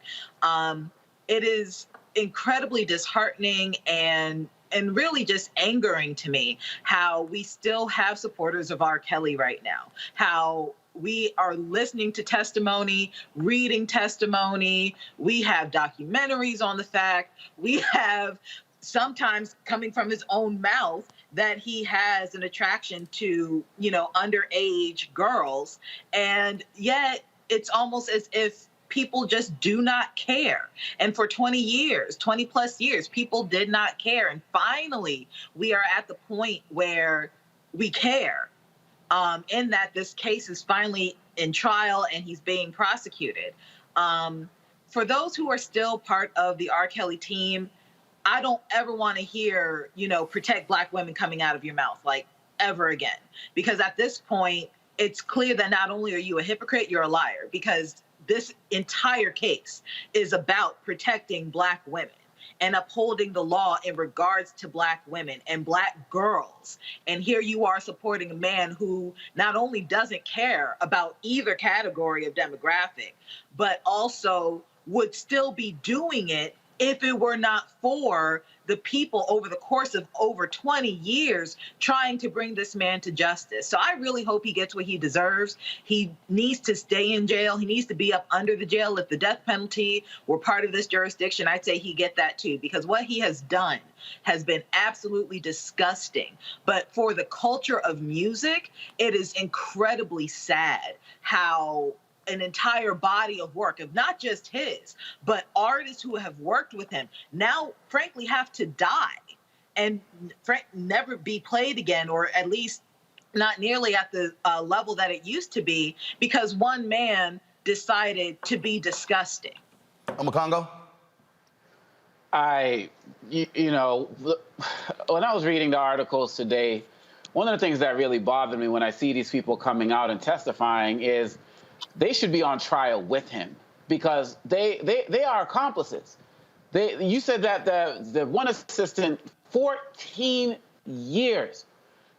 It is incredibly disheartening and really just angering to me how we still have supporters of R. Kelly right now, how we are listening to testimony, reading testimony. We have documentaries on the fact. We have sometimes coming from his own mouth that he has an attraction to, underage girls. And yet it's almost as if people just do not care. And for 20 plus years, people did not care. And finally, we are at the point where we care, in that this case is finally in trial and he's being prosecuted. For those who are still part of the R. Kelly team, I don't ever want to hear, protect Black women coming out of your mouth, like, ever again. Because at this point, it's clear that not only are you a hypocrite, you're a liar, because this entire case is about protecting Black women and upholding the law in regards to Black women and Black girls. And here you are supporting a man who not only doesn't care about either category of demographic, but also would still be doing it if it were not for the people over the course of over 20 years trying to bring this man to justice. So I really hope he gets what he deserves. He needs to stay in jail. He needs to be up under the jail. If the death penalty were part of this jurisdiction, I'd say he get that too, because what he has done has been absolutely disgusting. But for the culture of music, it is incredibly sad how an entire body of work of not just his, but artists who have worked with him now, frankly, have to die and never be played again, or at least not nearly at the level that it used to be, because one man decided to be disgusting. Omokongo? When I was reading the articles today, one of the things that really bothered me when I see these people coming out and testifying is they should be on trial with him, because they are accomplices. You said that the one assistant, 14 years.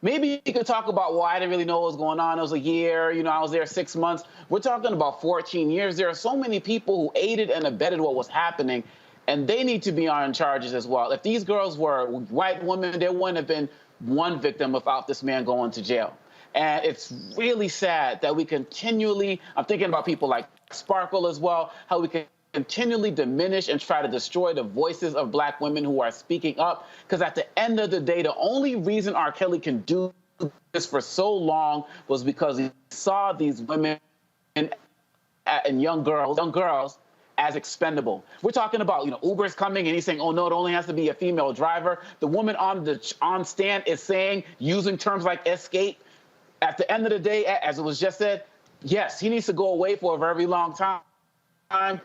Maybe you could talk about, well, I didn't really know what was going on. It was a year, I was there 6 months. We're talking about 14 years. There are so many people who aided and abetted what was happening, and they need to be on charges as well. If these girls were white women, there wouldn't have been one victim without this man going to jail. And it's really sad that we continually, I'm thinking about people like Sparkle as well, how we can continually diminish and try to destroy the voices of Black women who are speaking up. Because at the end of the day, the only reason R. Kelly can do this for so long was because he saw these women and young girls as expendable. We're talking about, Uber's coming and he's saying, oh no, it only has to be a female driver. The woman on stand is saying, using terms like escape. At the end of the day, as it was just said, yes, he needs to go away for a very long time.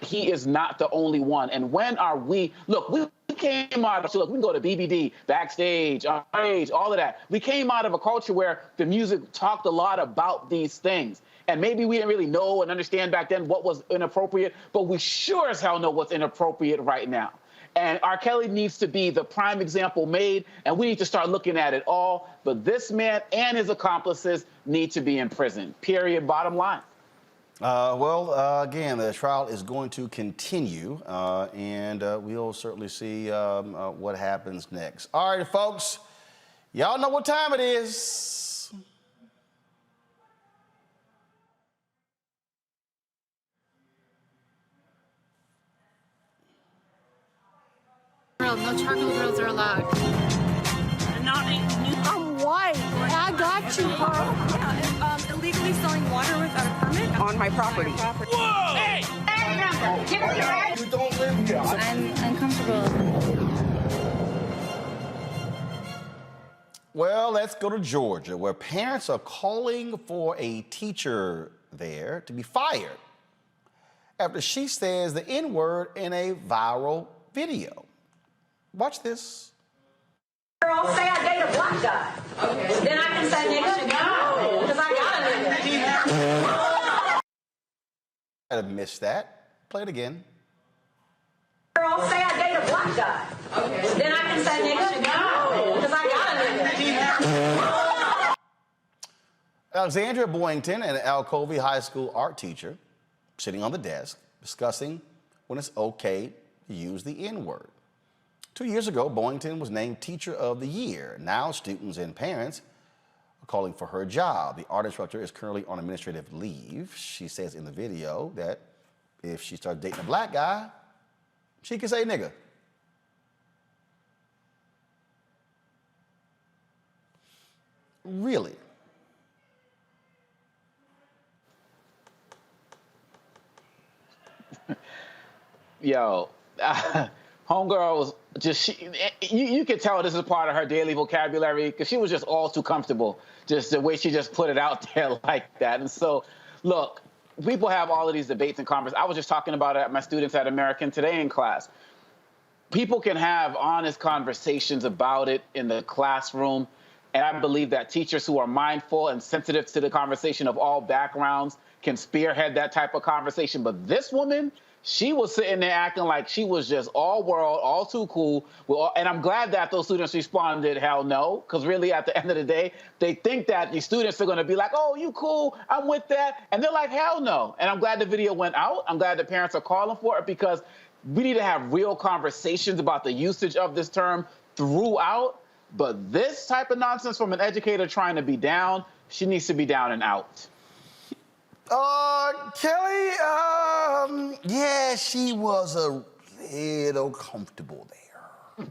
He is not the only one. And when are we, look, we came out of, we can go to BBD, Backstage, Age, all of that. We came out of a culture where the music talked a lot about these things. And maybe we didn't really know and understand back then what was inappropriate, but we sure as hell know what's inappropriate right now. And R. Kelly needs to be the prime example made, and we need to start looking at it all. But this man and his accomplices need to be in prison, period, bottom line. Again, the trial is going to continue, and we'll certainly see what happens next. All right, folks, y'all know what time it is. No charcoal grills are allowed. I'm white. I got you, Carl. Yeah, illegally selling water without a permit On my property. Whoa! Hey! You don't live here. I'm uncomfortable. Well, let's go to Georgia, where parents are calling for a teacher there to be fired after she says the N-word in a viral video. Watch this. Girl, say I date a black guy. Okay. Then I can say nigga? No. Because I got a nigga. I missed that. Play it again. Girl, say I date a black guy. Okay. Then I can say nigga? No. Because I got a nigga. Alexandria Boynton, an Alcovey High School art teacher, sitting on the desk discussing when it's okay to use the N-word. 2 years ago, Boynton was named Teacher of the Year. Now students and parents are calling for her job. The art instructor is currently on administrative leave. She says in the video that if she starts dating a black guy, she can say nigga. Really? Yo, homegirl was just, you could tell this is part of her daily vocabulary because she was just all too comfortable, just the way she just put it out there like that. And so, look, people have all of these debates and conversations. I was just talking about it at my students at American Today in class. People can have honest conversations about it in the classroom. And I believe that teachers who are mindful and sensitive to the conversation of all backgrounds can spearhead that type of conversation. But this woman, she was sitting there acting like she was just all world, all too cool. And I'm glad that those students responded, hell no, because really at the end of the day, they think that the students are going to be like, oh, you cool, I'm with that. And they're like, hell no. And I'm glad the video went out. I'm glad the parents are calling for it because we need to have real conversations about the usage of this term throughout. But this type of nonsense from an educator trying to be down, she needs to be down and out. Kelly, yeah, she was a little comfortable there.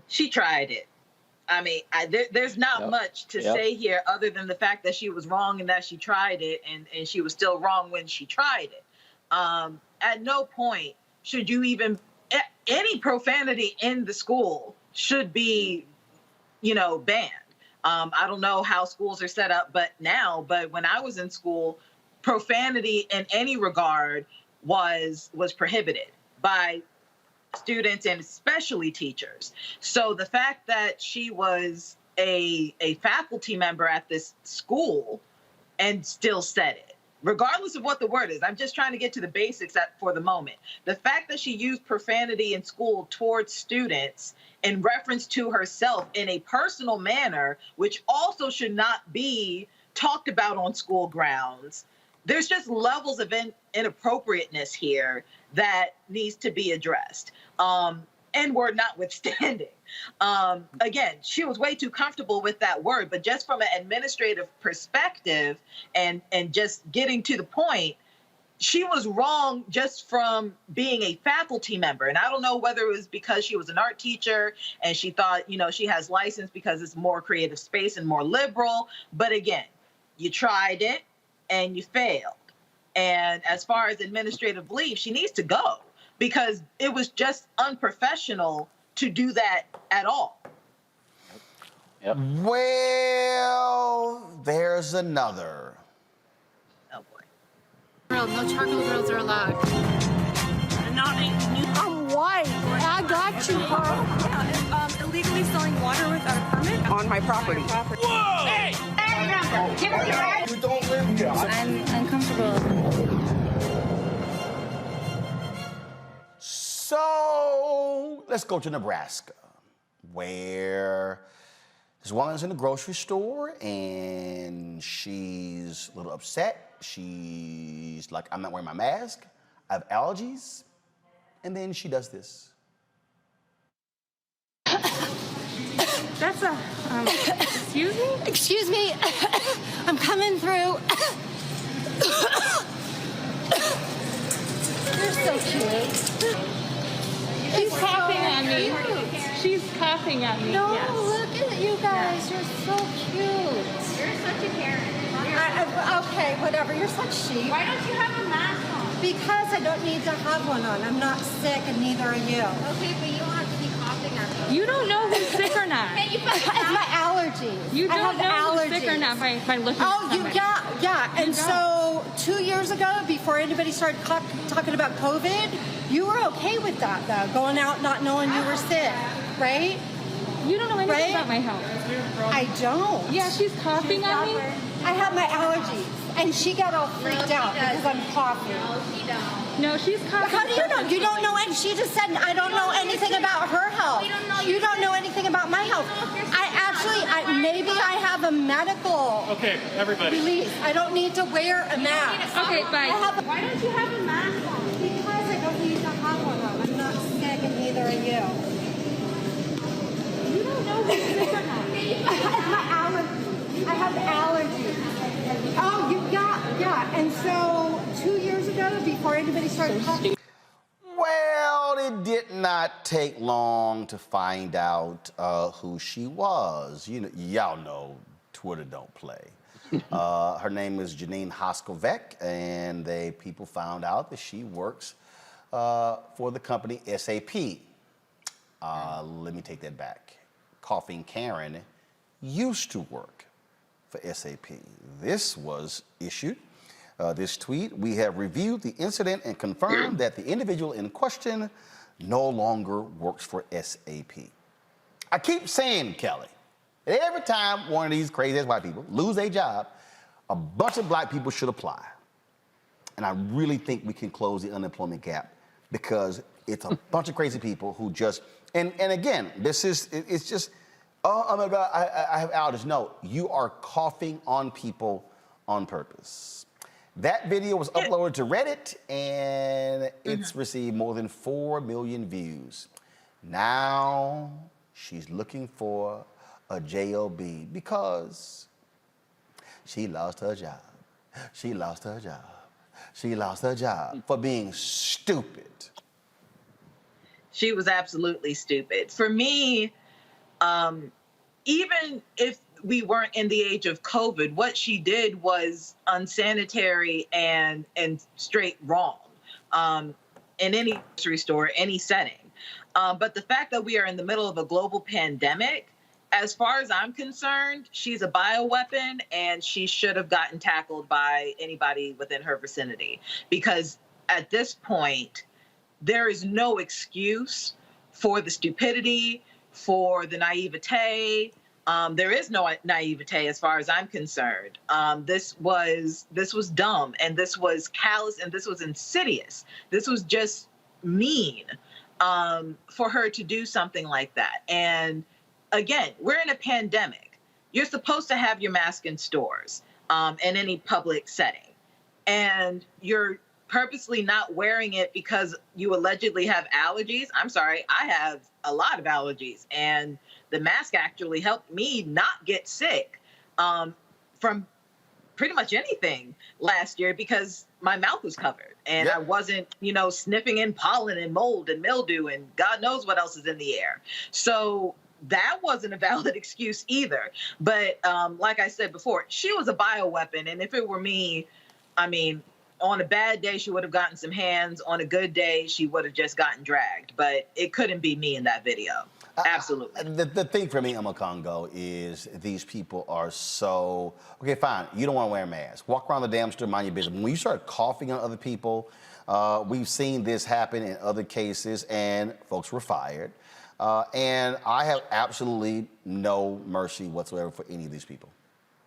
She tried it. I mean, there's not much to say here other than the fact that she was wrong and that she tried it, and she was still wrong when she tried it. At no point should you even, any profanity in the school should be, banned. I don't know how schools are set up, but when I was in school, profanity in any regard was prohibited by students and especially teachers. So the fact that she was a faculty member at this school and still said it, regardless of what the word is, I'm just trying to get to the basics for the moment. The fact that she used profanity in school towards students in reference to herself in a personal manner, which also should not be talked about on school grounds. There's just levels of inappropriateness here that needs to be addressed. N-word notwithstanding. Again, she was way too comfortable with that word, but just from an administrative perspective and just getting to the point, she was wrong just from being a faculty member. And I don't know whether it was because she was an art teacher and she thought, she has license because it's more creative space and more liberal. But again, you tried it and you failed. And as far as administrative leave, she needs to go because it was just unprofessional to do that at all. Yep. Well, there's another. No charcoal grills are allowed. I'm white. I got you, Carl. Yeah, illegally selling water without a permit On my property. Whoa! Hey! You don't live here. I'm uncomfortable. So let's go to Nebraska, where this woman's in the grocery store and she's a little upset. She's like, I'm not wearing my mask. I have allergies. And then she does this. That's a, excuse me? Excuse me. I'm coming through. You're so cute. She's coughing on me. She's coughing at me. No, yes. look at you guys. You're so cute. You're such a Karen. Okay, whatever. You're such sheep. Why don't you have a mask on? Because I don't need to have one on. I'm not sick, and neither are you. Okay, but you don't have to keep coughing at me. You don't know who's sick or not. Hey, it's my allergies. You don't know allergies. who's sick or not by looking at somebody. Yeah. And so 2 years ago, before anybody started talking about COVID, you were okay with that, though, going out not knowing you were sick, right? You don't know anything Right? about my health. I don't. Yeah, she's coughing on me. I have my allergies. And she got all freaked out because I'm coughing. No, she's coughing. How do you know? You don't know, and she just said, I don't know anything about her health. You don't know anything about my health. Maybe I have a medical release. I don't need to wear a mask. Okay, bye. Why don't you have a mask on? Because I don't need to have one on. I'm not sick, and neither are you. You don't know who's sick or not. My allergies. I have allergies. Oh, yeah. And so 2 years ago, before anybody started talking. Well, it did not take long to find out who she was. Y'all know Twitter don't play. Her name is Janine Hoskovec, and people found out that she works for the company SAP. Let me take that back. Coughing Karen used to work for SAP. This was issued. This tweet: we have reviewed the incident and confirmed that the individual in question no longer works for SAP. I keep saying, Kelly, every time one of these crazy-ass white people lose a job, a bunch of black people should apply. And I really think we can close the unemployment gap because it's a bunch of crazy people who just, and again, it's just, oh my God, I have allergies. No, you are coughing on people on purpose. That video was uploaded to Reddit, and it's received more than 4 million views. Now she's looking for a job because she lost her job. She lost her job. She lost her job for being stupid. She was absolutely stupid. For me, even if we weren't in the age of COVID, what she did was unsanitary and straight wrong in any grocery store, any setting. But the fact that we are in the middle of a global pandemic, as far as I'm concerned, she's a bioweapon, and she should have gotten tackled by anybody within her vicinity. Because at this point, there is no excuse for the stupidity, for the naivete. There is no naivete as far as I'm concerned. This was dumb, and this was callous, and this was insidious. This was just mean for her to do something like that. And again, we're in a pandemic. You're supposed to have your mask in stores, in any public setting, and you're purposely not wearing it because you allegedly have allergies. I'm sorry, I have a lot of allergies, and the mask actually helped me not get sick from pretty much anything last year because my mouth was covered and I wasn't, sniffing in pollen and mold and mildew and God knows what else is in the air. So that wasn't a valid excuse either. But like I said before, she was a bioweapon. And if it were me, on a bad day, she would have gotten some hands. On a good day, she would have just gotten dragged. But it couldn't be me in that video. Absolutely. The thing for me, Emma Congo, is these people are so, okay, fine, you don't want to wear a mask. Walk around the damn store, mind your business. When you start coughing on other people, we've seen this happen in other cases, and folks were fired. And I have absolutely no mercy whatsoever for any of these people.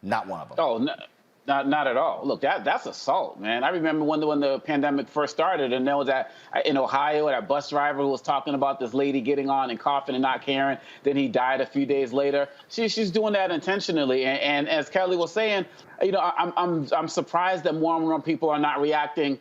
Not one of them. Oh, no. Not at all. Look, that's assault, man. I remember when the pandemic first started, and there was that in Ohio, that bus driver who was talking about this lady getting on and coughing and not caring. Then he died a few days later. She's doing that intentionally. And as Kelly was saying, I'm surprised that more and more people are not reacting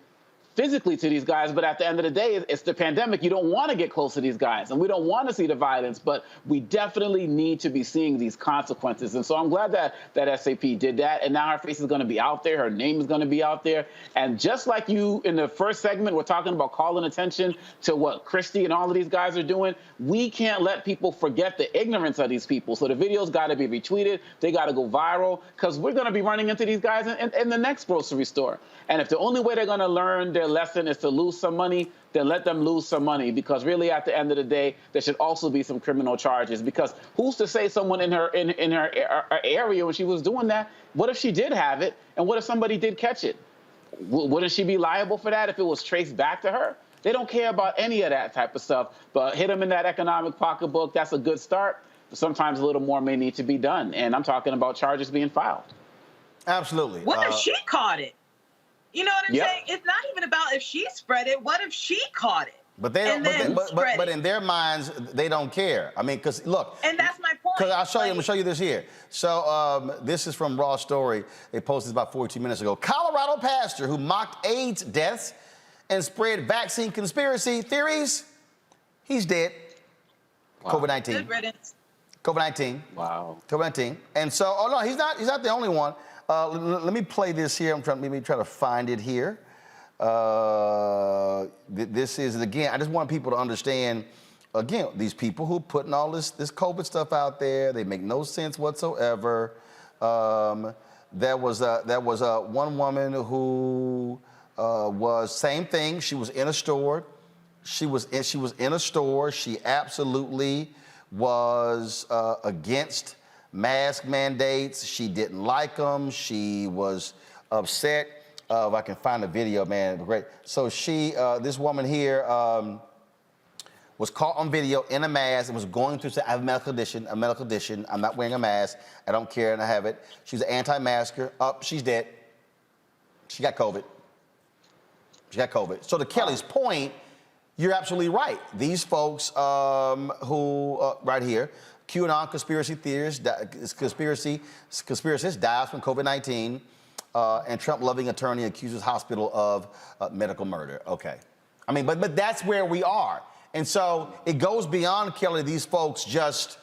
physically to these guys, but at the end of the day, it's the pandemic. You don't want to get close to these guys, and we don't want to see the violence, but we definitely need to be seeing these consequences. And so I'm glad that SAP did that, and now her face is going to be out there, her name is going to be out there. And just like you in the first segment, we're talking about calling attention to what Christie and all of these guys are doing. We can't let people forget the ignorance of these people. So the video's got to be retweeted, they got to go viral, because we're going to be running into these guys in the next grocery store. And if the only way they're going to learn their lesson is to lose some money, then let them lose some money, because really at the end of the day, there should also be some criminal charges, because who's to say someone in her area when she was doing that, what if she did have it, and what if somebody did catch it? Wouldn't she be liable for that if it was traced back to her? They don't care about any of that type of stuff, but hit them in that economic pocketbook. That's a good start. sometimes a little more may need to be done. And I'm talking about charges being filed. Absolutely. What if she caught it? You know what I'm saying? It's not even about if she spread it. What if she caught it? But they don't. But in their minds, they don't care. I mean, because look. And that's my point. Because I'll show you. I'm gonna show you this here. So this is from Raw Story. They posted this about 42 minutes ago. Colorado pastor who mocked AIDS deaths and spread vaccine conspiracy theories. He's dead. Wow. COVID-19. Good riddance. COVID-19. Wow. COVID-19. And so, oh no, he's not the only one. Let me play this here. Let me try to find it here. This is, again, I just want people to understand, again, these people who are putting all this COVID stuff out there, they make no sense whatsoever. There was one woman who was, same thing, she was in a store. She was in a store. She absolutely was against mask mandates. She didn't like them. She was upset. If I can find the video, man, great. So she, this woman here, was caught on video in a mask and was going through, I have a medical condition. I'm not wearing a mask. I don't care, and I have it. She's an anti-masker. She's dead. She got COVID. So to Kelly's point, you're absolutely right. These folks who, right here, QAnon conspiracy theorists, conspiracists dies from COVID-19. And Trump-loving attorney accuses hospital of medical murder. Okay. I mean, but that's where we are. And so it goes beyond, Kelly, these folks just,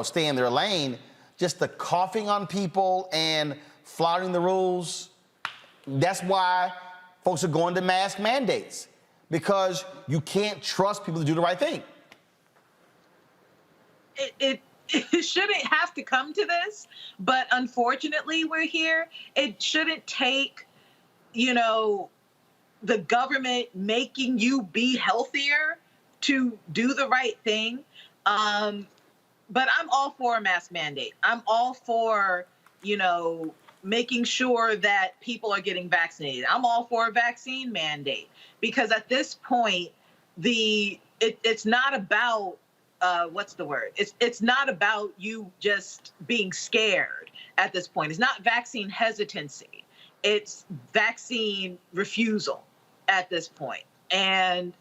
stay in their lane. Just the coughing on people and flouting the rules. That's why folks are going to mask mandates, because you can't trust people to do the right thing. It shouldn't have to come to this, but unfortunately we're here. It shouldn't take, the government making you be healthier to do the right thing. But I'm all for a mask mandate. I'm all for, making sure that people are getting vaccinated. I'm all for a vaccine mandate, because at this point, it's not about what's the word? It's not about you just being scared at this point. It's not vaccine hesitancy. It's vaccine refusal at this point. And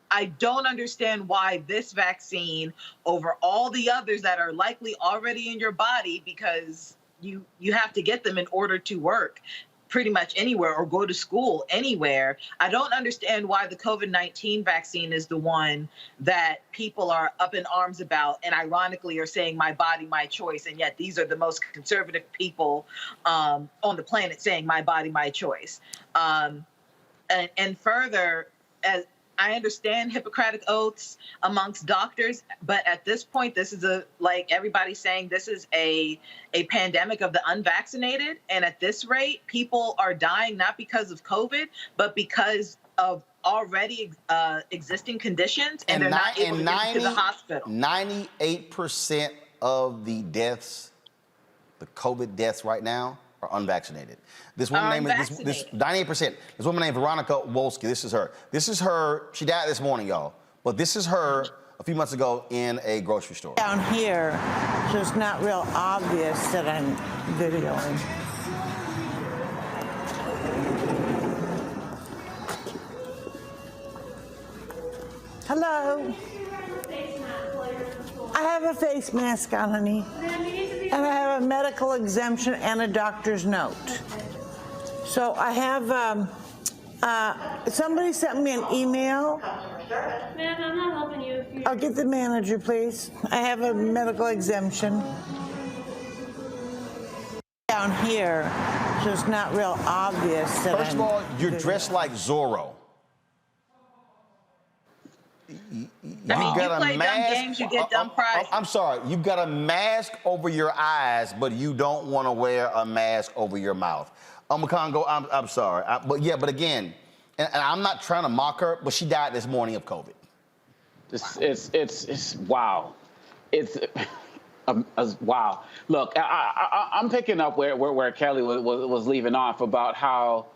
I don't understand why this vaccine over all the others that are likely already in your body, because you have to get them in order to work pretty much anywhere or go to school anywhere. I don't understand why the COVID-19 vaccine is the one that people are up in arms about and ironically are saying my body, my choice. And yet these are the most conservative people on the planet saying my body, my choice. And further, as I understand Hippocratic oaths amongst doctors, but at this point, this is like everybody's saying, this is a pandemic of the unvaccinated. And at this rate, people are dying not because of COVID, but because of already existing conditions, and they're not able to get to the hospital. 98% of the deaths, the COVID deaths right now, are unvaccinated. This woman named 98%. This woman named Veronica Wolski. This is her. She died this morning, y'all. But this is her a few months ago in a grocery store. Down here, so it's not real obvious that I'm videoing. Hello. I have a face mask on, honey. And I have a medical exemption and a doctor's note. So I have, somebody sent me an email. Ma'am, I'm not helping you. I'll get the manager, please. I have a medical exemption. Down here, so it's not real obvious that First of all, you're dressed like Zorro. You play dumb games, you get dumb prizes. I'm sorry, you've got a mask over your eyes, but you don't want to wear a mask over your mouth. Congo, I'm sorry. But again, and I'm not trying to mock her, but she died this morning of COVID. It's wow. It's wow. Look, I'm picking up where Kelly was leaving off about how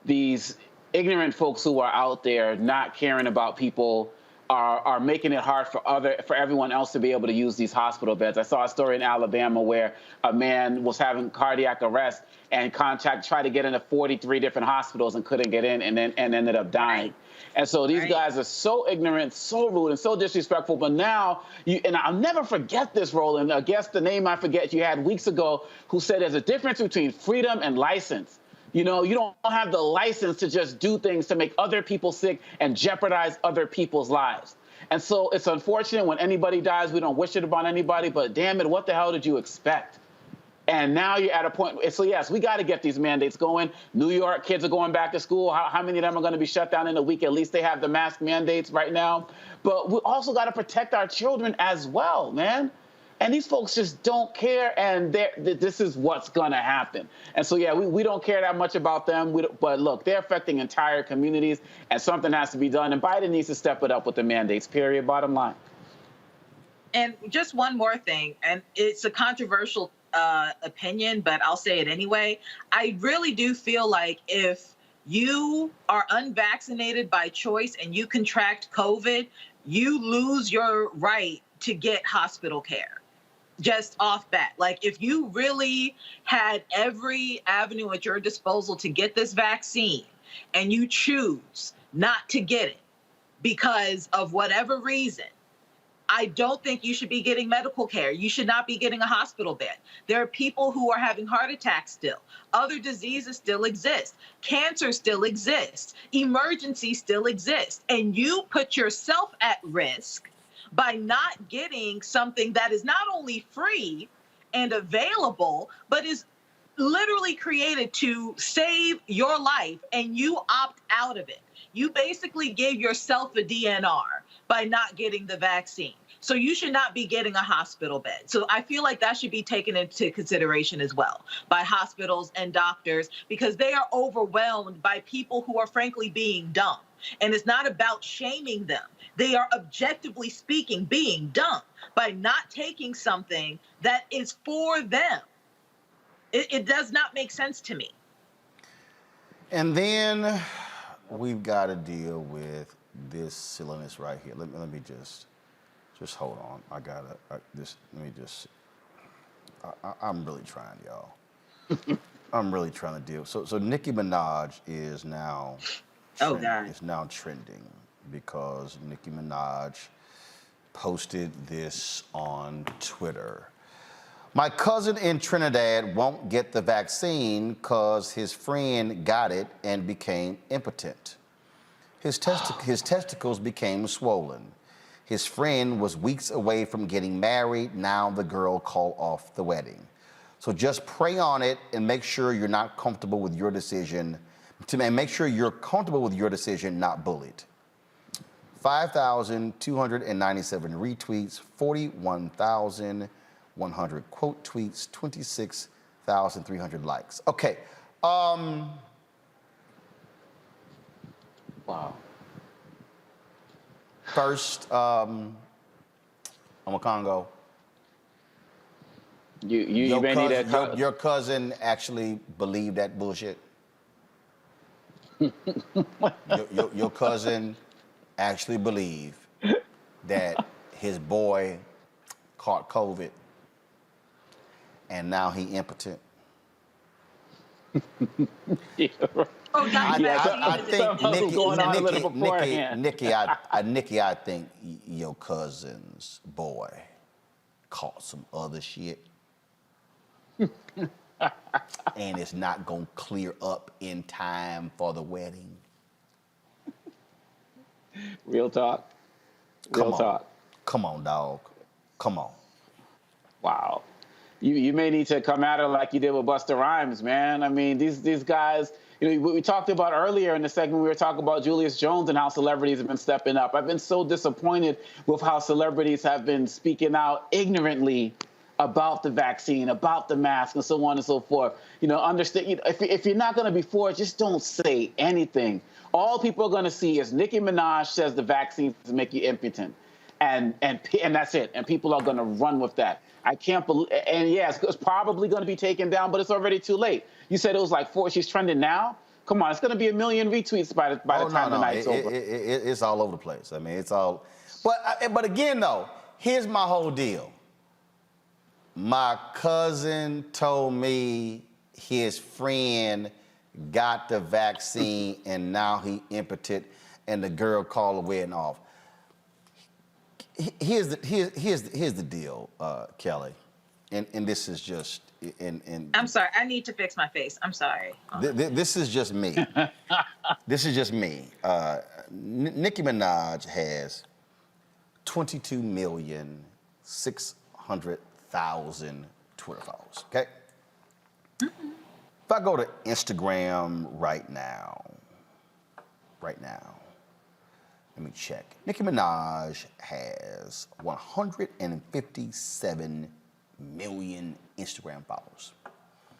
these ignorant folks who are out there not caring about people are making it hard for everyone else to be able to use these hospital beds. I saw a story in Alabama where a man was having cardiac arrest and tried to get into 43 different hospitals and couldn't get in, and ended up dying. And so these guys are so ignorant, so rude, and so disrespectful. But now, and I'll never forget this, Roland. I guess the name I forget you had weeks ago, who said there's a difference between freedom and license. You know, you don't have the license to just do things to make other people sick and jeopardize other people's lives. And so it's unfortunate when anybody dies, we don't wish it upon anybody, but damn it, what the hell did you expect? And now you're at a point, so yes, we got to get these mandates going. New York kids are going back to school. How many of them are going to be shut down in a week? At least they have the mask mandates right now. But we also got to protect our children as well, man. And these folks just don't care, and this is what's going to happen. And so, yeah, we don't care that much about them. But, look, they're affecting entire communities, and something has to be done. And Biden needs to step it up with the mandates, period, bottom line. And just one more thing, and it's a controversial opinion, but I'll say it anyway. I really do feel like if you are unvaccinated by choice and you contract COVID, you lose your right to get hospital care. Just off bat. Like, if you really had every avenue at your disposal to get this vaccine and you choose not to get it because of whatever reason, I don't think you should be getting medical care. You should not be getting a hospital bed. There are people who are having heart attacks still. Other diseases still exist. Cancer still exists. Emergencies still exist. And you put yourself at risk by not getting something that is not only free and available, but is literally created to save your life, and you opt out of it. You basically gave yourself a DNR by not getting the vaccine. So you should not be getting a hospital bed. So I feel like that should be taken into consideration as well by hospitals and doctors, because they are overwhelmed by people who are frankly being dumb. And it's not about shaming them. They are, objectively speaking, being dumb by not taking something that is for them. It does not make sense to me. And then we've got to deal with this silliness right here. Let me just hold on. I'm really trying, y'all. I'm really trying to deal. So Nicki Minaj is now trending because Nicki Minaj posted this on Twitter. My cousin in Trinidad won't get the vaccine because his friend got it and became impotent. His testicles became swollen. His friend was weeks away from getting married. Now the girl called off the wedding. So just pray on it and make sure you're not comfortable with your decision. Make sure you're comfortable with your decision, not bullied. 5,297 retweets, 41,100 quote tweets, 26,300 likes. Okay. Wow. First, I'm a Congo. Your cousin actually believed that bullshit. your cousin actually believed that his boy caught COVID and now he impotent. Yeah, right. I think Nikki, I think your cousin's boy caught some other shit. And it's not gonna clear up in time for the wedding. Real talk. Come on, dog. Come on. Wow. You may need to come at her like you did with Busta Rhymes, man. I mean, these guys, you know, we talked about earlier in the segment, we were talking about Julius Jones and how celebrities have been stepping up. I've been so disappointed with how celebrities have been speaking out ignorantly about the vaccine, about the mask, and so on and so forth. You know, understand, if you're not going to be for it, just don't say anything. All people are going to see is Nicki Minaj says the vaccines make you impotent. And that's it. And people are going to run with that. I can't believe, and yes, it's probably going to be taken down, but it's already too late. You said it was like 4, she's trending now? Come on, it's going to be 1 million retweets by the time the night's over. It's all over the place. I mean, it's all. But again, though, here's my whole deal. My cousin told me his friend got the vaccine and now he impotent, and the girl called the wedding off. Here's the deal, Kelly, and this is just. I'm sorry. I need to fix my face. I'm sorry. This is just me. This is just me. Nicki Minaj has 22,600,000 Twitter followers. Okay. Mm-hmm. If I go to Instagram right now, let me check. Nicki Minaj has 157 million Instagram followers.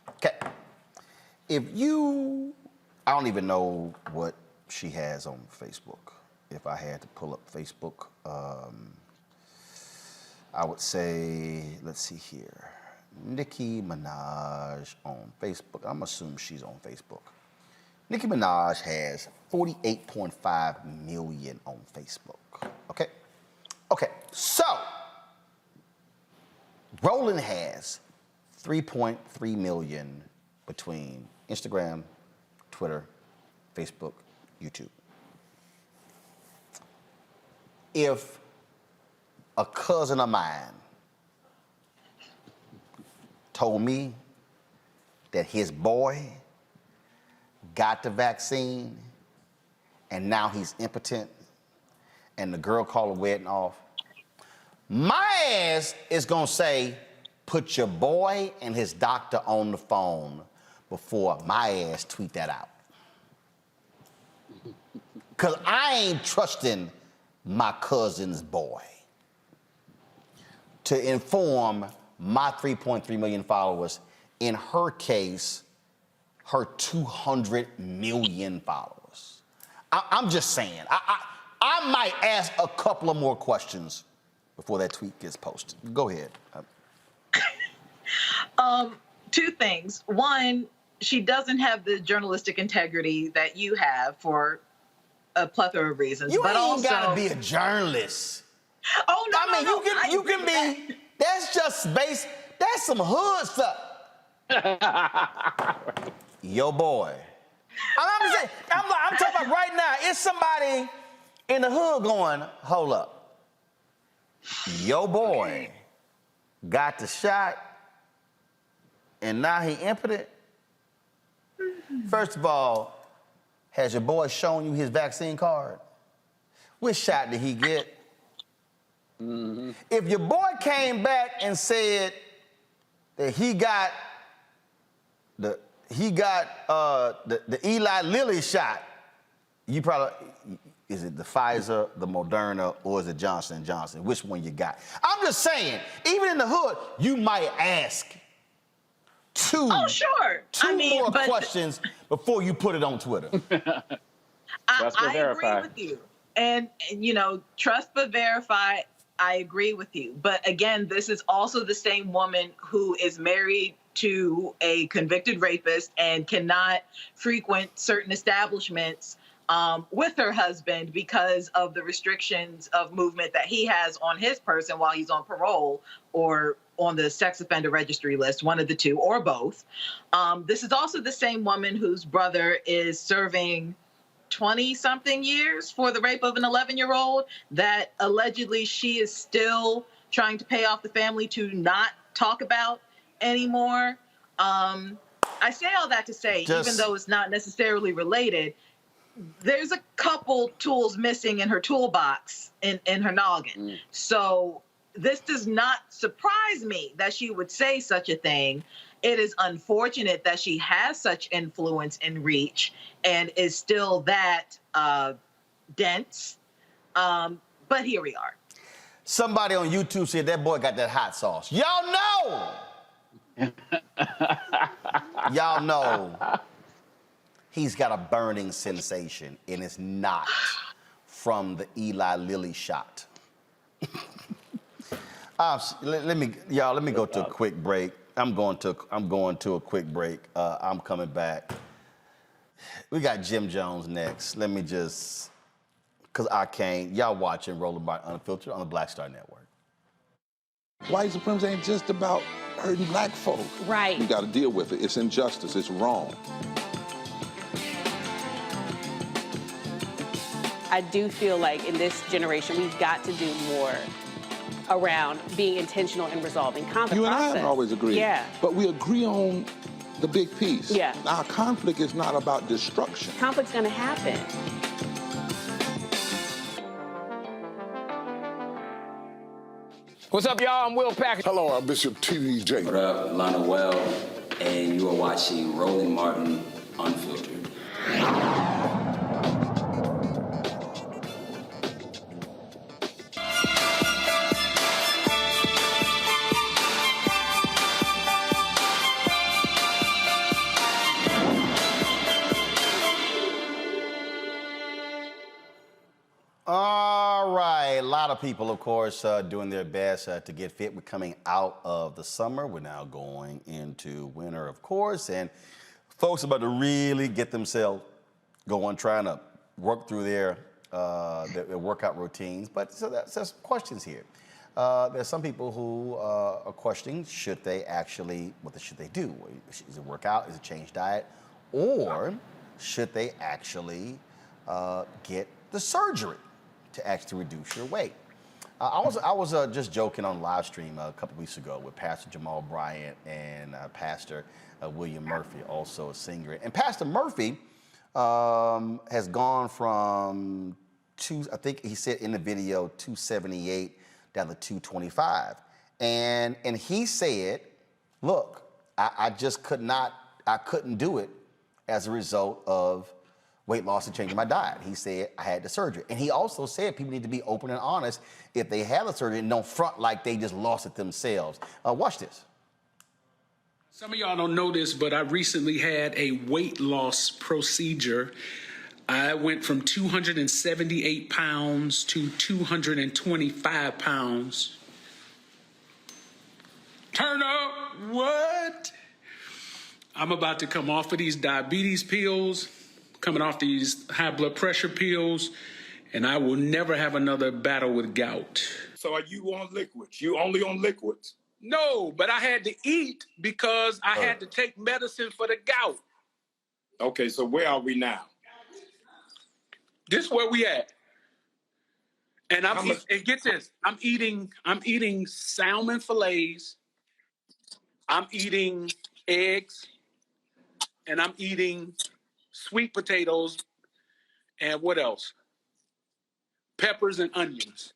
Okay. I don't even know what she has on Facebook. If I had to pull up Facebook, I would say, let's see here. Nicki Minaj on Facebook. I'm assuming she's on Facebook. Nicki Minaj has 48.5 million on Facebook. Okay? Okay, so Roland has 3.3 million between Instagram, Twitter, Facebook, YouTube. If a cousin of mine told me that his boy got the vaccine and now he's impotent and the girl called the wedding off, my ass is gonna say, put your boy and his doctor on the phone before my ass tweet that out. Cause I ain't trusting my cousin's boy to inform my 3.3 million followers, in her case, her 200 million followers. I'm just saying, I might ask a couple of more questions before that tweet gets posted. Go ahead. Two things. One, she doesn't have the journalistic integrity that you have for a plethora of reasons. You but ain't also, gotta be a journalist. Oh no! I mean, you can be. That's just base. That's some hood stuff. Yo, boy. I'm just saying. I'm talking about right now. It's somebody in the hood going, hold up. Yo, boy got the shot, and now he impotent. First of all, has your boy shown you his vaccine card? Which shot did he get? Mm-hmm. If your boy came back and said that he got the Eli Lilly shot, you probably, is it the Pfizer, the Moderna, or is it Johnson & Johnson? Which one you got? I'm just saying, even in the hood, you might ask two more questions before you put it on Twitter. I agree with you. And, you know, trust but verify, I agree with you. But again, this is also the same woman who is married to a convicted rapist and cannot frequent certain establishments with her husband because of the restrictions of movement that he has on his person while he's on parole or on the sex offender registry list, one of the two or both. This is also the same woman whose brother is serving 20-something years for the rape of an 11-year-old that allegedly she is still trying to pay off the family to not talk about anymore. I say all that to say, even though it's not necessarily related, there's a couple tools missing in her toolbox in her noggin. So this does not surprise me that she would say such a thing. It is unfortunate that she has such influence and reach and is still that dense. But here we are. Somebody on YouTube said that boy got that hot sauce. Y'all know. Y'all know he's got a burning sensation, and it's not from the Eli Lilly shot. Let me go to a quick break. I'm going to a quick break. I'm coming back. We got Jim Jones next. Let me just, because I can't. Y'all watching Roland Martin Unfiltered on the Black Star Network. White supremacy ain't just about hurting black folk. Right. We got to deal with it. It's injustice. It's wrong. I do feel like in this generation, we've got to do more around being intentional and resolving conflict. You and I haven't always agreed. Yeah. But we agree on the big piece. Yeah. Our conflict is not about destruction. Conflict's going to happen. What's up, y'all? I'm Will Packer. Hello, Archbishop TDJ. What up, Lana Well, and you are watching Roland Martin Unfiltered. All right, a lot of people, of course, doing their best to get fit. We're coming out of the summer. We're now going into winter, of course, and folks are about to really get themselves going, trying to work through their workout routines. But so there's some questions here. There's some people who are questioning, should they actually, what should they do? Is it work out? Is it change diet? Or should they actually get the surgery to actually reduce your weight? I was just joking on live stream a couple weeks ago with Pastor Jamal Bryant and Pastor William Murphy, also a singer. And Pastor Murphy has gone from I think he said in the video, 278 down to 225. And he said, look, I just couldn't do it as a result of weight loss and changing my diet. He said I had the surgery. And he also said people need to be open and honest if they have the surgery and don't front like they just lost it themselves. Watch this. Some of y'all don't know this, but I recently had a weight loss procedure. I went from 278 pounds to 225 pounds. Turn up, what? I'm about to come off of these diabetes pills, coming off these high blood pressure pills, and I will never have another battle with gout. So are you on liquids? You only on liquids? No, but I had to eat because I had to take medicine for the gout. Okay, so where are we now? This is where we at. And and get this, I'm eating salmon fillets, I'm eating eggs, and I'm eating sweet potatoes, and what else? Peppers and onions.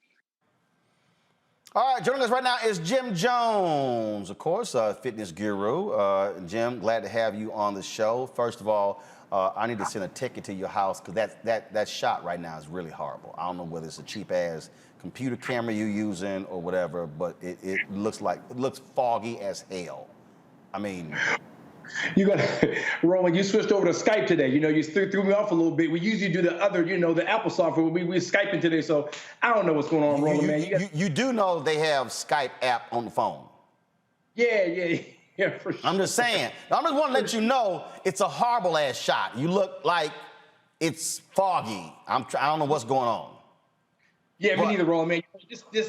All right, joining us right now is Jim Jones, of course, fitness guru. Jim, glad to have you on the show. First of all, I need to send a ticket to your house because that shot right now is really horrible. I don't know whether it's a cheap-ass computer camera you're using or whatever, but it looks foggy as hell. I mean... You got Roland. You switched over to Skype today. You know, you threw me off a little bit. We usually do the other, the Apple software. We're Skyping today, so I don't know what's going on, Roland, man. You do know they have Skype app on the phone. Yeah, for sure. I'm just saying. I just want to let you know it's a horrible ass shot. You look like it's foggy. I don't know what's going on. Yeah, me neither, Roland, man.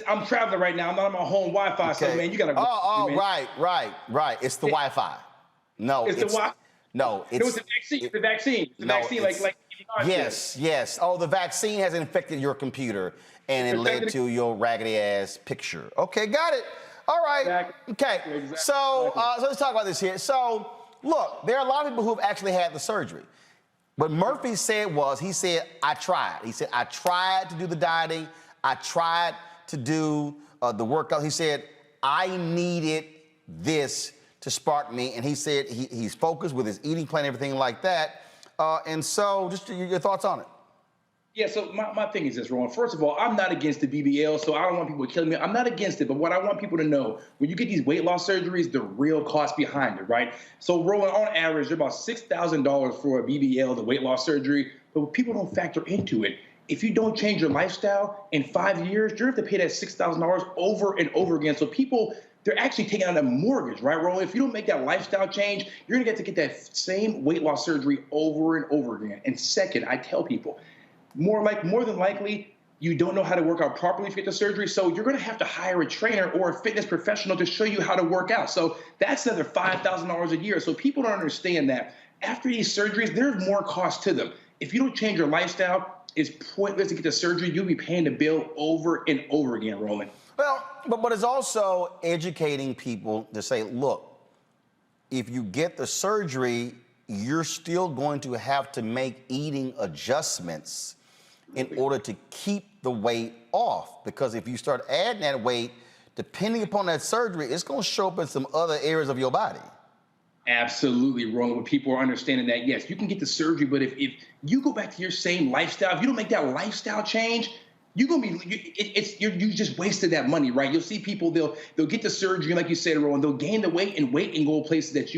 I'm traveling right now. I'm not on my home Wi-Fi, so man, you gotta. Right. It's the Wi-Fi. No, it's the Wi-Fi. No, it's the vaccine. The vaccine. The vaccine, like. Yes. Oh, the vaccine has infected your computer, and it led to your raggedy ass picture. Okay, got it. All right. Exactly. Okay. Exactly. So let's talk about this here. So look, there are a lot of people who've actually had the surgery. What Murphy said was, he said, I tried. He said, I tried to do the dieting. I tried to do the workout. He said, I needed this to spark me. And he said he's focused with his eating plan, everything like that. And so just your thoughts on it. Yeah, so my thing is this, Roland. First of all, I'm not against the BBL, so I don't want people killing me. I'm not against it, but what I want people to know, when you get these weight loss surgeries, the real cost behind it, right? So, Roland, on average, they're about $6,000 for a BBL, the weight loss surgery, but people don't factor into it. If you don't change your lifestyle in 5 years, you're going to have to pay that $6,000 over and over again. So people they're actually taking out a mortgage, right, Roland? If you don't make that lifestyle change, you're going to get that same weight loss surgery over and over again. And second, I tell people, more than likely, you don't know how to work out properly if you get the surgery, so you're going to have to hire a trainer or a fitness professional to show you how to work out. So that's another $5,000 a year. So people don't understand that after these surgeries, there's more cost to them. If you don't change your lifestyle, it's pointless to get the surgery. You'll be paying the bill over and over again, Roland. Well, but it's also educating people to say, look, if you get the surgery, you're still going to have to make eating adjustments in order to keep the weight off. Because if you start adding that weight, depending upon that surgery, it's going to show up in some other areas of your body. Absolutely, Roland. When people are understanding that, yes, you can get the surgery, but if you go back to your same lifestyle, if you don't make that lifestyle change, you're gonna be you just wasted that money, right? You'll see people they'll get the surgery, like you said, Roland, they'll gain the weight and go places that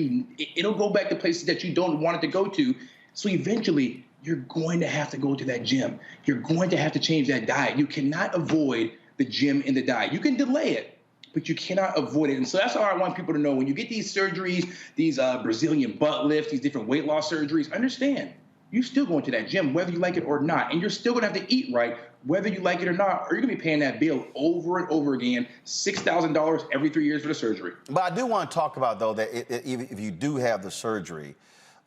it'll go back to places that you don't want it to go to. So eventually, you're going to have to go to that gym. You're going to have to change that diet. You cannot avoid the gym and the diet. You can delay it, but you cannot avoid it. And so that's all I want people to know. When you get these surgeries, these Brazilian butt lifts, these different weight loss surgeries, understand, you're still going to that gym, whether you like it or not. And you're still going to have to eat right, whether you like it or not, or you're going to be paying that bill over and over again, $6,000 every 3 years for the surgery. But I do want to talk about, though, that if you do have the surgery,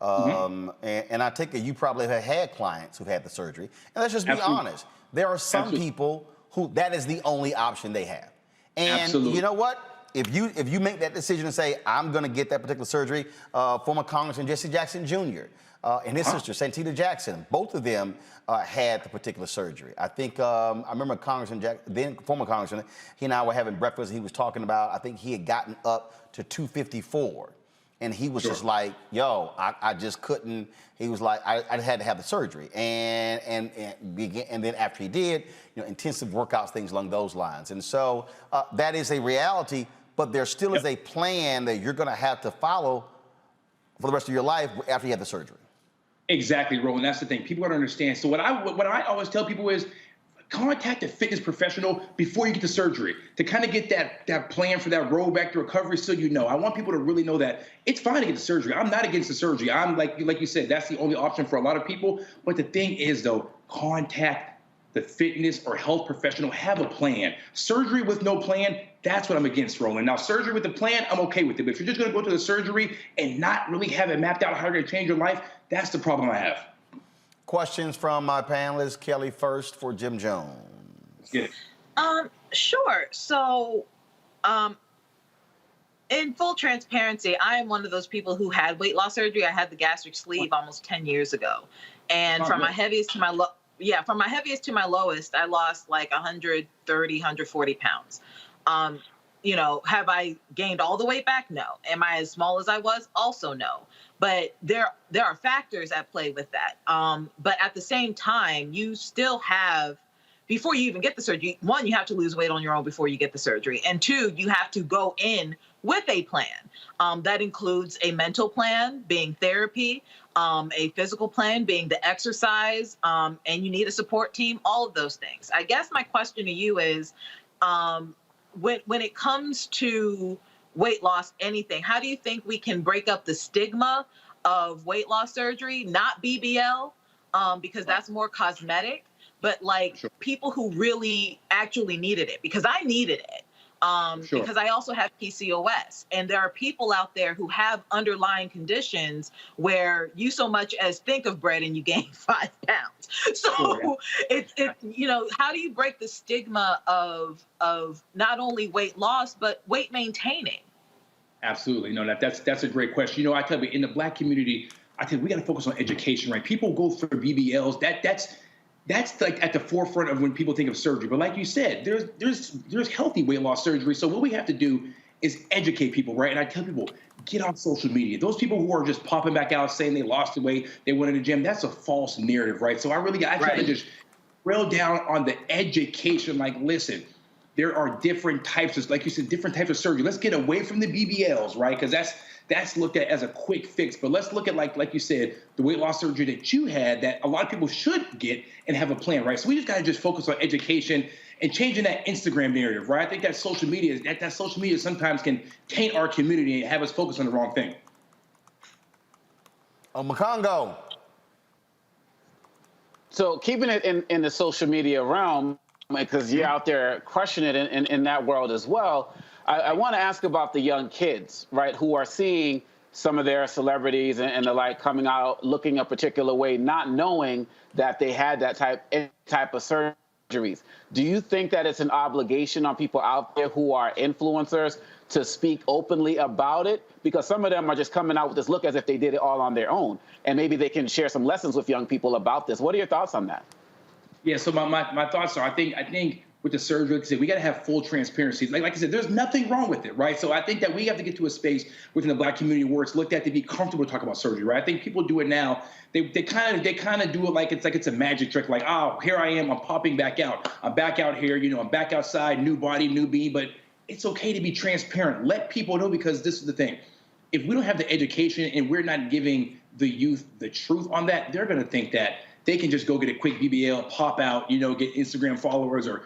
and I take it you probably have had clients who've had the surgery, and let's just be honest, there are some people who that is the only option they have. And you know what? If you make that decision and say, I'm going to get that particular surgery, former Congressman Jesse Jackson Jr. And his sister, Santita Jackson, both of them had the particular surgery. I think, I remember former Congressman, he and I were having breakfast, and he was talking about, I think he had gotten up to 254. And he was just like, yo, I just couldn't. He was like, I had to have the surgery. And then after he did, intensive workouts, things along those lines. And so that is a reality, but there still is a plan that you're going to have to follow for the rest of your life after you have the surgery. Exactly, Roland. That's the thing. People don't understand. So what I always tell people is, contact a fitness professional before you get the surgery to kind of get that plan for that road back to recovery, so you know. I want people to really know that it's fine to get the surgery. I'm not against the surgery. I'm like you said, that's the only option for a lot of people. But the thing is, though, contact the fitness or health professional. Have a plan. Surgery with no plan, that's what I'm against, Roland. Now, surgery with a plan, I'm okay with it. But if you're just going to go to the surgery and not really have it mapped out how you're going to change your life, that's the problem I have. Questions from my panelists. Kelly first for Jim Jones. Yeah. Sure. So, in full transparency, I am one of those people who had weight loss surgery. I had the gastric sleeve almost 10 years ago. And from my heaviest to my lowest, I lost like 130, 140 pounds. Have I gained all the way back? No. Am I as small as I was? Also no. But there are factors at play with that. But at the same time, you still have, before you even get the surgery, one, you have to lose weight on your own before you get the surgery. And two, you have to go in with a plan. That includes a mental plan, being therapy, a physical plan, being the exercise, and you need a support team, all of those things. I guess my question to you is, when it comes to weight loss, anything, how do you think we can break up the stigma of weight loss surgery, not BBL, because that's more cosmetic, but like people who really actually needed it? Because I needed it. Because I also have PCOS, and there are people out there who have underlying conditions where you so much as think of bread and you gain 5 pounds. So it's how do you break the stigma of not only weight loss, but weight maintaining? Absolutely. No, that's a great question. I tell you, in the Black community, I think we got to focus on education, right? People go for BBLs. That's like at the forefront of when people think of surgery. But like you said, there's healthy weight loss surgery. So what we have to do is educate people, right? And I tell people, get on social media. Those people who are just popping back out saying they lost the weight, they went in the gym, that's a false narrative, right? So I try to just drill down on the education. Like, listen, there are different types of, like you said, different types of surgery. Let's get away from the BBLs, right? Because that's looked at as a quick fix. But let's look at, like you said, the weight loss surgery that you had that a lot of people should get and have a plan, right? So we just got to just focus on education and changing that Instagram narrative, right? I think that social media sometimes can taint our community and have us focus on the wrong thing. Makongo. So keeping it in the social media realm, because you're out there crushing it in that world as well, I want to ask about the young kids, right, who are seeing some of their celebrities and the like coming out looking a particular way, not knowing that they had that type of surgeries. Do you think that it's an obligation on people out there who are influencers to speak openly about it? Because some of them are just coming out with this look as if they did it all on their own, and maybe they can share some lessons with young people about this. What are your thoughts on that? Yeah, so my thoughts are, I think with the surgery, like I said, we got to have full transparency. Like I said, there's nothing wrong with it, right? So I think that we have to get to a space within the Black community where it's looked at to be comfortable to talk about surgery, right? I think people do it now. They kind of do it like it's a magic trick, like, oh, here I am, I'm popping back out. I'm back out here, I'm back outside, new body, new me. But it's okay to be transparent. Let people know, because this is the thing. If we don't have the education and we're not giving the youth the truth on that, they're going to think that they can just go get a quick BBL, pop out, get Instagram followers or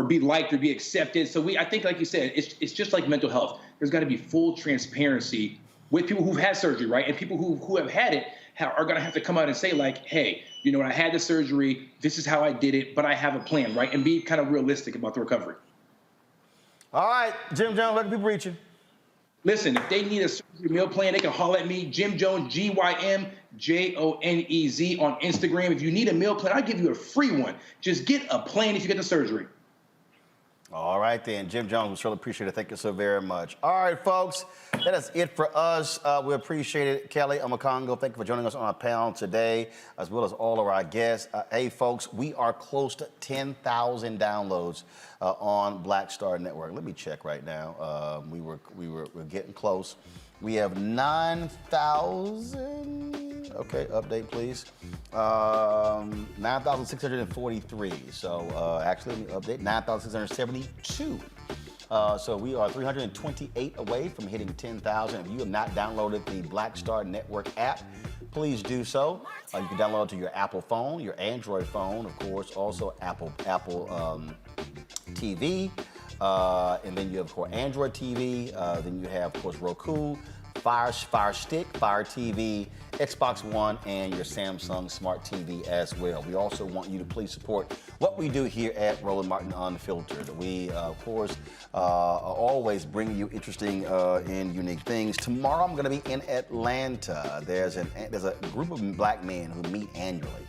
be liked or be accepted. So I think, like you said, it's just like mental health. There's got to be full transparency with people who've had surgery, right? And people who have had it are going to have to come out and say, like, hey, I had the surgery, this is how I did it, but I have a plan, right? And be kind of realistic about the recovery. All right, Jim Jones, where can people reach you? Listen, if they need a surgery meal plan, they can holler at me, Jim Jones, GYMJONEZ on Instagram. If you need a meal plan, I'll give you a free one. Just get a plan if you get the surgery. All right, then. Jim Jones, we surely appreciate it. Thank you so very much. All right, folks, that is it for us. We appreciate it. Kelly Omokongo, thank you for joining us on our panel today, as well as all of our guests. Hey, folks, we are close to 10,000 downloads on Black Star Network. Let me check right now. We're getting close. We have 9,000. Okay, update, please. 9,643. So actually, let me update. 9,672. So we are 328 away from hitting 10,000. If you have not downloaded the Black Star Network app, please do so. You can download it to your Apple phone, your Android phone, of course, also Apple TV. And then you have, of course, Android TV. Then you have, of course, Roku, Fire Stick, Fire TV, Xbox One, and your Samsung Smart TV as well. We also want you to please support what we do here at Roland Martin Unfiltered. We, of course, always bring you interesting and unique things. Tomorrow I'm going to be in Atlanta. There's a group of Black men who meet annually.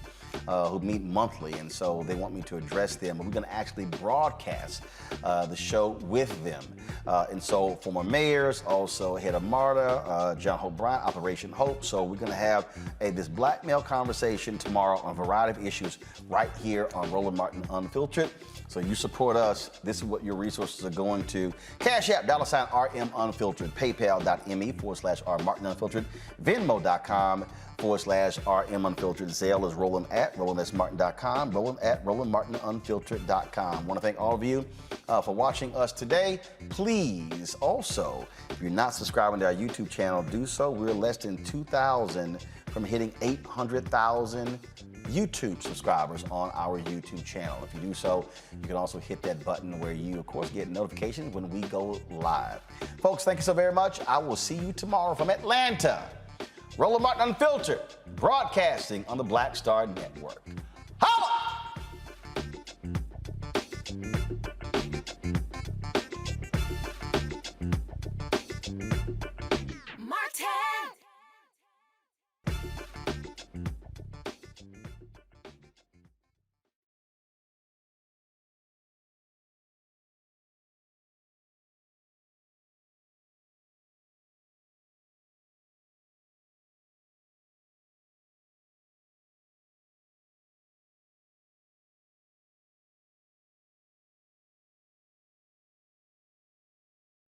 Who meet monthly, and so they want me to address them. But we're going to actually broadcast the show with them. And so former mayors, also head of MARTA, John Hope Bryant, Operation Hope. So we're going to have this black male conversation tomorrow on a variety of issues right here on Roland Martin Unfiltered. So you support us. This is what your resources are going to. Cash App, $RM Unfiltered, PayPal.me/R Martin Unfiltered, Venmo.com/RM Unfiltered. Zelle is Roland at RolandSMartin.com, Roland at RolandMartinUnfiltered.com. Want to thank all of you for watching us today. Please also, if you're not subscribing to our YouTube channel, do so. We're less than 2,000 from hitting 800,000 YouTube subscribers on our YouTube channel. If you do so, you can also hit that button where you, of course, get notifications when we go live. Folks, thank you so very much. I will see you tomorrow from Atlanta. Roland Martin Unfiltered, broadcasting on the Black Star Network.